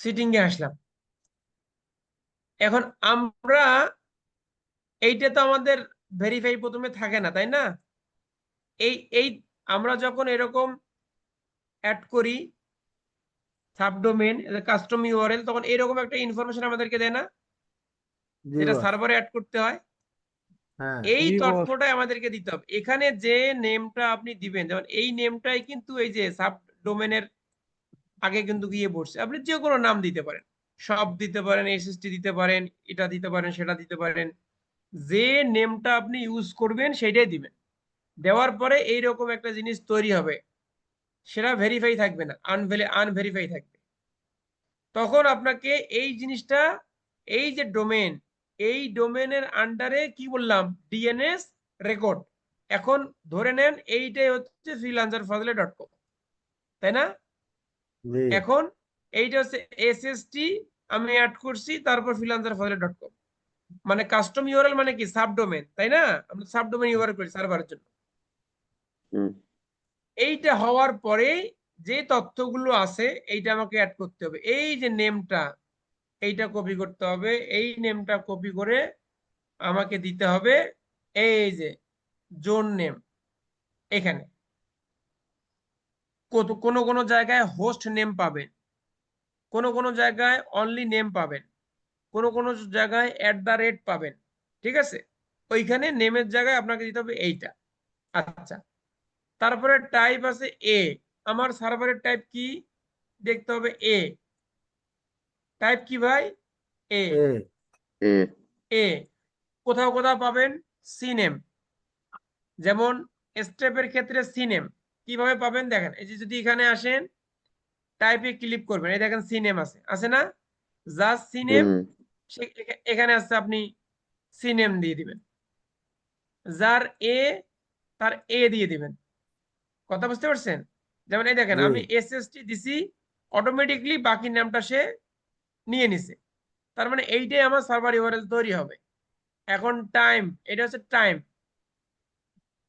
সিটিং এ আসলাম। এখন আমরা এইটা তো আমাদের ভেরিফাই প্রথমে থাকে না, তাই না? এই এই আমরা যখন এরকম অ্যাড করি সাবডোমেন কাস্টম ইউআরএল, তখন এরকম একটা ইনফরমেশন আমাদেরকে দেয় না, জি যেটা বস। সার্ভারে অ্যাড করতে হয়। হ্যাঁ এই জি বস। তথ্যটাই আমাদেরকে দিতে হবে। এখানে যে নেমটা আপনি দিবেন, যেমন এই নেমটাই কিন্তু এই যে সাবডোমেনের আগে কিন্তু গিয়ে পড়ছে। আপনি যে কোনো নাম দিতে পারেন, সব দিতে পারেন, এসএসটি দিতে পারেন, এটা দিতে পারেন, সেটা দিতে পারেন। যে নেমটা আপনি ইউজ করবেন সেটাই দিবেন। দেওয়ার পরে এইরকম একটা জিনিস তৈরি হবে, সেটা ভেরিফাই থাকবে না, আনভেরিফাই থাকবে। তখন আপনাকে এই জিনিসটা, এই যে ডোমেন, এই ডোমেনের আন্ডারে কি বললাম, ডিএনএস রেকর্ড। এখন ধরে নেন এইটাই হচ্ছে freelancerfazile.com, তাই না? জি এখন এইটা হচ্ছে এসএসটি আমি অ্যাড করছি, তারপর freelancerfazile.com, মানে কাস্টম ইউআরএল মানে কি সাবডোমেন, তাই না? আমরা সাবডোমেন ইউআরএল করি সার্ভারের জন্য। হুম এইটা হওয়ার পরে যে তথ্যগুলো আছে এইটা আমাকে অ্যাড করতে হবে। এই যে নেমটা, এইটা কপি করতে হবে, এই নেমটা কপি করে আমাকে দিতে হবে এই যে জোন নেম। এখানে কোনো কোনো জায়গায় হোস্ট নেম পাবেন, কোনো কোনো জায়গায় অনলি নেম পাবেন, কোনো কোনো জায়গায় @ পাবেন, ঠিক আছে? ওইখানে নেমের জায়গায় আপনাকে দিতে হবে এইটা। আচ্ছা, তারপরে টাইপ আছে এ। আমার সার্ভারের টাইপ কি দেখতে হবে, এ। টাইপ কি ভাই? এ। এ এ এ কোথাও কোথাও পাবেন সিনেম, যেমন স্টেপের ক্ষেত্রে সিনেম কিভাবে পাবেন দেখেন। এই যে যদি এখানে আসেন, টাইপে ক্লিক করবেন, এই দেখেন সিনেম আছে, আছে না? জাস্ট সিনেম, হুম এখানে আছে, আপনি সিনেম দিয়ে দিবেন। যার এ, তার এ দিয়ে দিবেন। কথা বুঝতে পারছেন? যেমন এই দেখেন জি আমি এসএসটি দিছি, অটোমেটিকলি বাকি নামটা সে নিয়ে নিছে। তার মানে এইটাই আমার সার্ভার ইউআরএল তৈরি হবে। এখন টাইম, এটা হচ্ছে টাইম।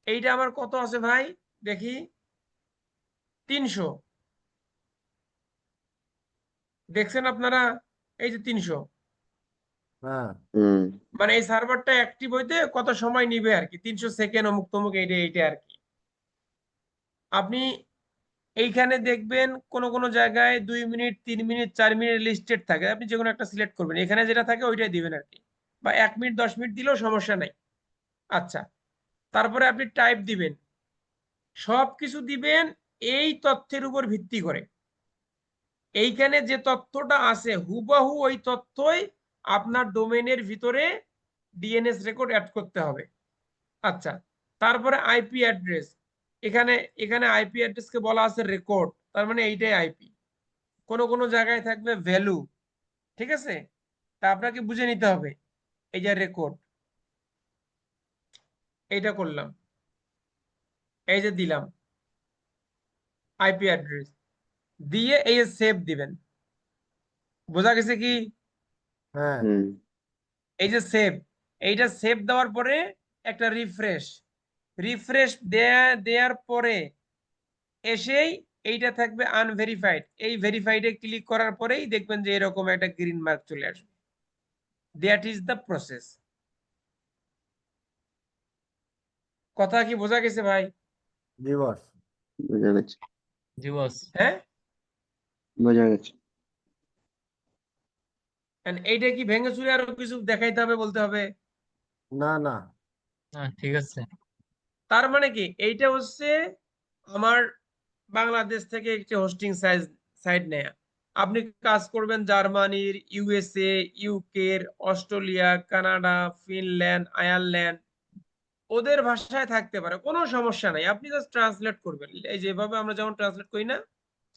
এইটা আমার কত আছে ভাই দেখি, 300। দেখছেন আপনারা? এই যে 300, হ্যাঁ হুম মানে এই সার্ভারটা অ্যাক্টিভ হইতে কত সময় নিবে আর কি, 300 সেকেন্ড অমুক তমুক, এইটা এইটা আর কি। আপনি এইখানে দেখবেন কোন কোন জায়গায় 2 মিনিট, 3 মিনিট, 4 মিনিট লিস্টেড থাকে, আপনি যে কোনো একটা সিলেক্ট করবেন, এখানে যেটা থাকে ওইটাই দিবেন আর কি। বা 1 মিনিট, 10 মিনিট দিলেও সমস্যা নাই। আচ্ছা, তারপরে আপনি টাইপ দিবেন, সবকিছু দিবেন এই তথ্যের উপর ভিত্তি করে। এইখানে যে তথ্যটা আছে হুবহু ওই তথ্যই আপনার ডোমেনের ভিতরে ডিএনএস রেকর্ড অ্যাড করতে হবে। আচ্ছা, তারপরে আইপি অ্যাড্রেস। এখানে এখানে আইপি অ্যাড্রেসকে বলা আছে রেকর্ড, তার মানে এইটাই আইপি। কোনো কোনো জায়গায় থাকবে ভ্যালু, ঠিক আছে? তা আপনাকে বুঝে নিতে হবে। এই যে রেকর্ড, এইটা করলাম, এই যে দিলাম আইপি অ্যাড্রেস দিয়ে এই যে সেভ দিবেন। বোঝা গেছে কি? হ্যাঁ হুম এই যে সেভ, এইটা সেভ দেওয়ার পরে একটা রিফ্রেশ, রিফ্রেশ দেওয়ার পরে এসেই এইটা থাকবে আনভেরিফাইড। এই ভেরিফাইডে ক্লিক করার পরেই দেখবেন যে এরকম একটা গ্রিন মার্ক চলে আসবে। That is the process. কথা কি বোঝা গেছে ভাই? জি বস। বোঝা গেছে জি বস। হ্যাঁ, বোঝা গেছে And এইটা কি ভেঙে চুরে আরো কিছু দেখাইতে হবে, বলতে হবে? না না হ্যাঁ ঠিক আছে। তার মানে কি, এইটা হচ্ছে আমার বাংলাদেশ থেকে একটি হোস্টিং সাইট নেয়া। আপনি কাজ করবেন জার্মানির, ইউএসএ, ইউকের, অস্ট্রেলিয়া, কানাডা, ফিনল্যান্ড, আয়ারল্যান্ড, ওদের ভাষায় থাকতে পারে, কোনো সমস্যা নাই। আপনি জাস্ট ট্রান্সলেট করবেন, এই যেভাবে আমরা যেমন ট্রান্সলেট করি না,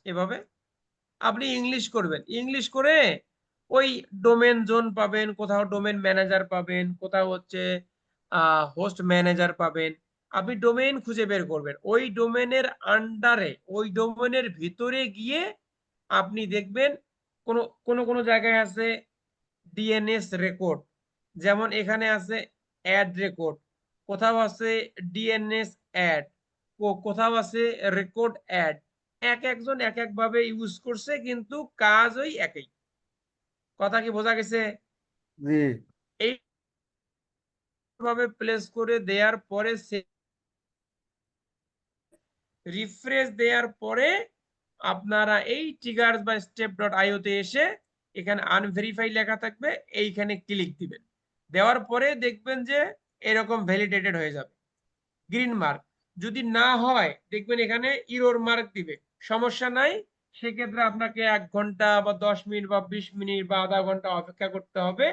এভাবে আপনি ইংলিশ করবেন। ইংলিশ করে ওই ডোমেন জোন পাবেন, কোথাও ডোমেন ম্যানেজার পাবেন, কোথাও হচ্ছে হোস্ট ম্যানেজার পাবেন। আপনি ডোমেন খুঁজে বের করবেন, ওই ডোমেনের আন্ডারে, ওই ডোমেনের ভিতরে গিয়ে আপনি দেখবেন কোন কোন কোন জায়গায় আছে ডিএনএস রেকর্ড, যেমন এখানে আছে অ্যাড রেকর্ড, কোথাও আছে ডিএনএস অ্যাড, কোথাও আছে রেকর্ড অ্যাড। এক একজন এক এক ভাবে ইউজ করছে, কিন্তু কাজ ওই একই। কথা কি বোঝা গেছে? জি এইভাবে প্লেস করে দেওয়ার পরে রিফ্রেশ দেওয়ার পরে আপনারা এই ট্রিগার্স বা স্টেপ ডট আইওতে এসে এখানে আনভেরিফাই লেখা থাকবে, এইখানে ক্লিক দিবেন। দেওয়ার পরে দেখবেন যে এরকম ভ্যালিডেটেড হয়ে যাবে, গ্রিন মার্ক। যদি না হয় দেখবেন এখানে ইরোর মার্ক দিবে, সমস্যা নাই। সেক্ষেত্রে আপনাকে 1 ঘন্টা বা 10 মিনিট বা 20 মিনিট বা আধা ঘন্টা অপেক্ষা করতে হবে,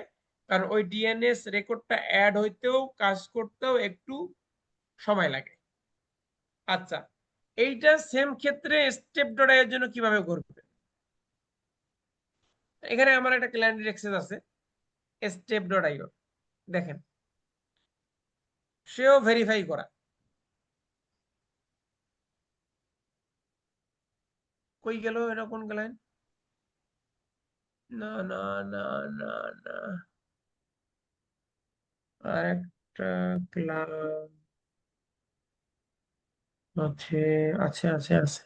কারণ ওই ডিএনএস রেকর্ডটা অ্যাড হইতেও কাজ করতেও একটু সময় লাগে। আচ্ছা, এইটা সেম ক্ষেত্রে স্টেপ ডট এর জন্য কিভাবে করবে? এখানে আমার একটা ক্লায়েন্টের অ্যাক্সেস আছে স্টেপ ডট আইও, দেখেন সেও ভেরিফাই করা। কই গেল এটা, কোন ক্লায়েন্ট? না না না না না, আরেকটা ক্লায়েন্ট আছে, আছে আছে আছে,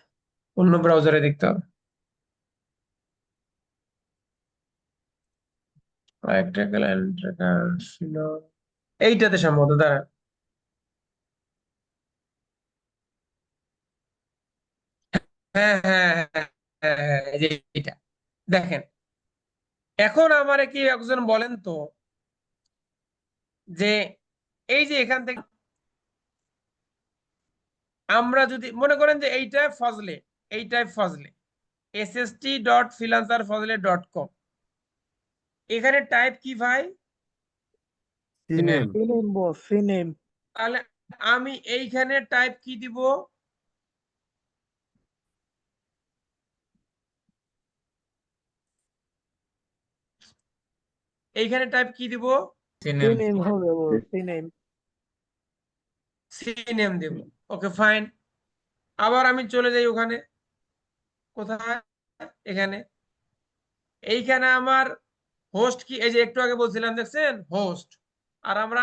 অন্য ব্রাউজারে দেখতে হবে। আরেকটা ক্লায়েন্ট ছিল এইটাতে সম্ভবত, দাঁড়ান। হ্যাঁ হ্যাঁ হ্যাঁ হ্যাঁ হ্যাঁ, এই যে এইটা দেখেন। এখন আমারে কি একজন বলেন তো, যে এই যে এখান থেকে আমরা যদি মনে করেন যে এইটাই ফজলে sst.freelancerfazle.com, এখানে টাইপ কি ভাই? সিনেম তাহলে আমি এইখানে টাইপ কি দিব? এইখানে টাইপ কি দিব? সিনেম সিনেম দেব। Okay fine. আবার আমি চলে যাই ওখানে, কোথায়? এখানে। এইখানে আমার হোস্ট কি, এই যে একটু আগে বলছিলাম দেখছেন হোস্ট, আর আমরা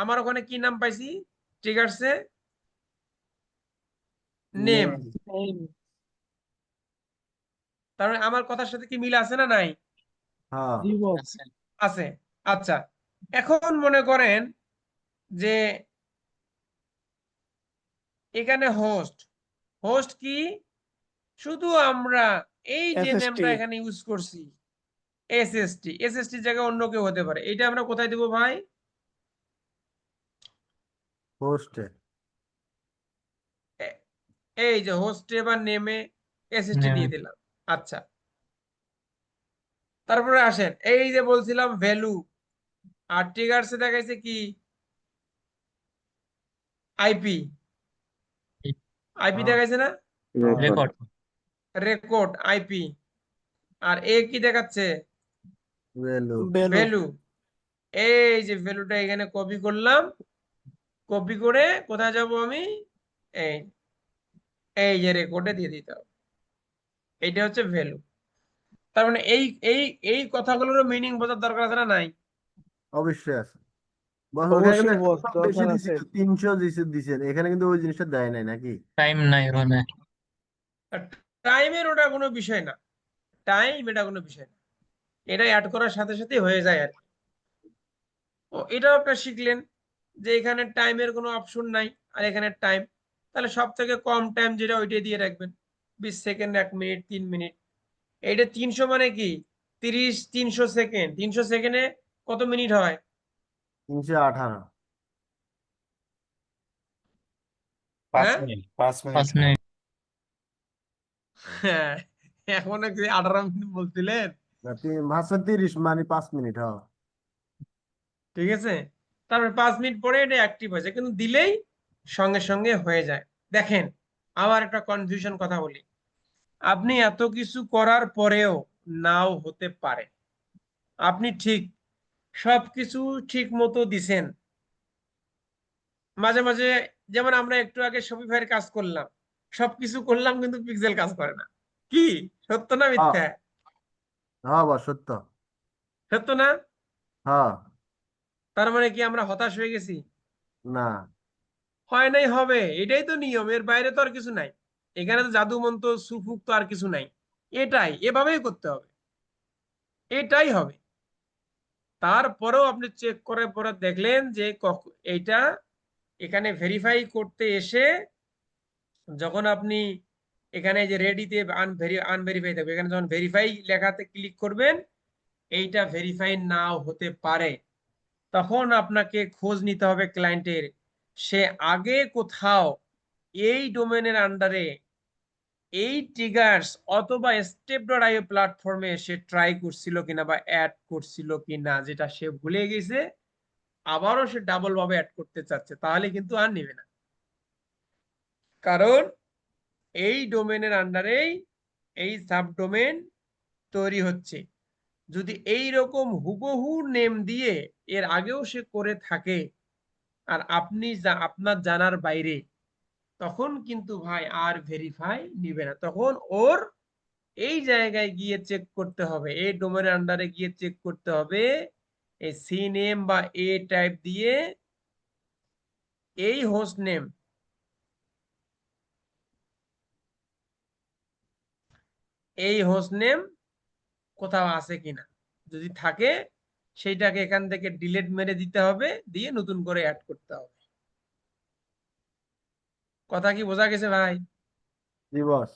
আমার ওখানে কি নাম পাইছি ট্রিগারসে? নেম। তার মানে আমার কথার সাথে কি মিল আছে না নাই? হ্যাঁ আছে। আছে। আচ্ছা, এখন মনে করেন যে এখানে হোস্ট, হোস্ট কি, শুধু আমরা এই যে নেমটা এখানে ইউজ করছি এসএসটি জায়গায় অন্য কেউ হতে পারে, এটা আমরা কোথায় দেব ভাই? হোস্টে এই যে হোস্টে বা নেমে এসএসটি নেম দিয়ে দিলাম। আচ্ছা, তারপরে আসেন এই যে বলছিলাম ভ্যালু, আর ট্রিগারসে দেখাইছে কি? আইপি, আইপি হ্যাঁ দেখাইছে না? হ্যাঁ রেকর্ড রেকর্ড আইপি। আর এ কি দেখাচ্ছে? Value value. এই যে ভ্যালুটা এখানে কপি করলাম, কপি করে কোথায় যাব আমি? এই এই যে রেকর্ডে দিয়ে দিতে হবে। এইটা হচ্ছে ভ্যালু। তার মানে এই এই এই কথাগুলোর মিনিং বোঝার দরকার আছে না নাই? অবশ্যই আছে বস। ওখানে কিন্তু একদম বেশি দিছিল, 300 দিছেন, এখানে কিন্তু ওই জিনিসটা দেয় নাই নাকি? টাইম নাই ওখানে। টাইমের ওটা কোনো বিষয় না, টাইম এটা কোনো বিষয় না, এটা অ্যাড করার সাথে সাথে হয়ে যায় আর কি। ও এটাও একটা শিখলেন যে এখানে টাইমের কোনো অপশন নাই, আর এখানে টাইম। তাহলে সব থেকে কম টাইম যেটা ওইটাই দিয়ে রাখবেন, 20 সেকেন্ড, 1 মিনিট, 3 মিনিট। এইটা 300 মানে কি 30, 300 সেকেন্ড, 300 সেকেন্ডে কত মিনিট হয়? 318। 5 হ্যাঁ মিনিট 5 5 মিনিট মিনিট হ্যাঁ, এখন 18 মিনিট বলছিলেন। না 530 মানে 5 মিনিট। হ্যাঁ ঠিক আছে, তারপর 5 মিনিট পরে এটা অ্যাক্টিভ হয়েছে, কিন্তু দিলেই সঙ্গে সঙ্গে হয়ে যায়। দেখেন, আবার একটা কনফিউশন কথা বলি, আপনি এত কিছু করার পরেও নাও হতে পারে। আপনি ঠিক সবকিছু ঠিক মতো দিছেন, মাঝে মাঝে, যেমন আমরা একটু আগে শপিফাইয়ের কাজ করলাম, সবকিছু করলাম কিন্তু পিক্সেল কাজ করে না। কি সত্য না হ্যাঁ মিথ্যা? হ্যাঁ বস, সত্য। সত্য না? হ্যাঁ তার মানে কি আমরা হতাশ হয়ে গেছি? না হয় নাই, হবে, এটাই তো নিয়ম, এর বাইরে তো আর কিছু নাই। এখানে তো জাদু মন্ত্র সুফুক তো আর কিছু নাই, এটাই এভাবেই করতে হবে। এটাই হবে। তারপরেও আপনি চেক করার পরে দেখলেন যে এইটা এখানে ভেরিফাই করতে এসে যখন আপনি এখানে যে রেডিতে আনভেরিফাই থাকবে, এখানে যখন ভেরিফাই লেখাতে ক্লিক করবেন, এইটা ভেরিফাই নাও হতে পারে। তখন আপনাকে খোঁজ নিতে হবে ক্লায়েন্টের, সে আগে কোথাও এই ডোমেনের আন্ডারে এই ট্রিগার্স অথবা step.io প্ল্যাটফর্মে সে ট্রাই করছিল কিনা বা অ্যাড করছিল কিনা, যেটা সে ভুলে গেছে, আবারও সে ডাবল ভাবে অ্যাড করতে চাচ্ছে, তাহলে কিন্তু আর নেবে না। কারণ এই ডোমেনের আন্ডারেই এই সাবডোমেন তৈরি হচ্ছে। যদি এই রকম হুবহু নেম দিয়ে এর আগেও সে করে থাকে আর আপনি আপনার জানার বাইরে, তখন কিন্তু ভাই আর ভেরিফাই নিবে না। তখন ওর এই জায়গায় গিয়ে চেক করতে হবে, এই ডোমেনের আন্ডারে গিয়ে চেক করতে হবে, এই সি নেম বা এ টাইপ দিয়ে এই হোস্ট নেম, এই হোস্ট নেম কোথাও আছে কিনা। যদি থাকে সেইটাকে এখান থেকে ডিলিট মেরে দিতে হবে, দিয়ে নতুন করে অ্যাড করতে হবে। কথা কি বোঝা গেছে ভাই? জি বস।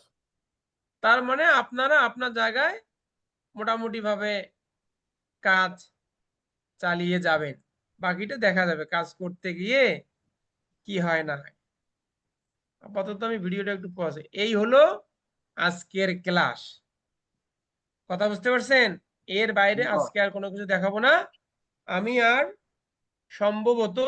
তার মানে আপনারা আপনার জায়গায় মোটামুটি ভাবে কাজ চালিয়ে যাবেন, বাকিটা দেখা যাবে কাজ করতে গিয়ে কি হয় না হয়। আপাতত আমি ভিডিওটা একটু পজে। এই হলো আজকের ক্লাস, কথা বুঝতে পারছেন? এর বাইরে জি বস। আজকে আর কোনো কিছু দেখাবো না। আমি আর সম্ভবত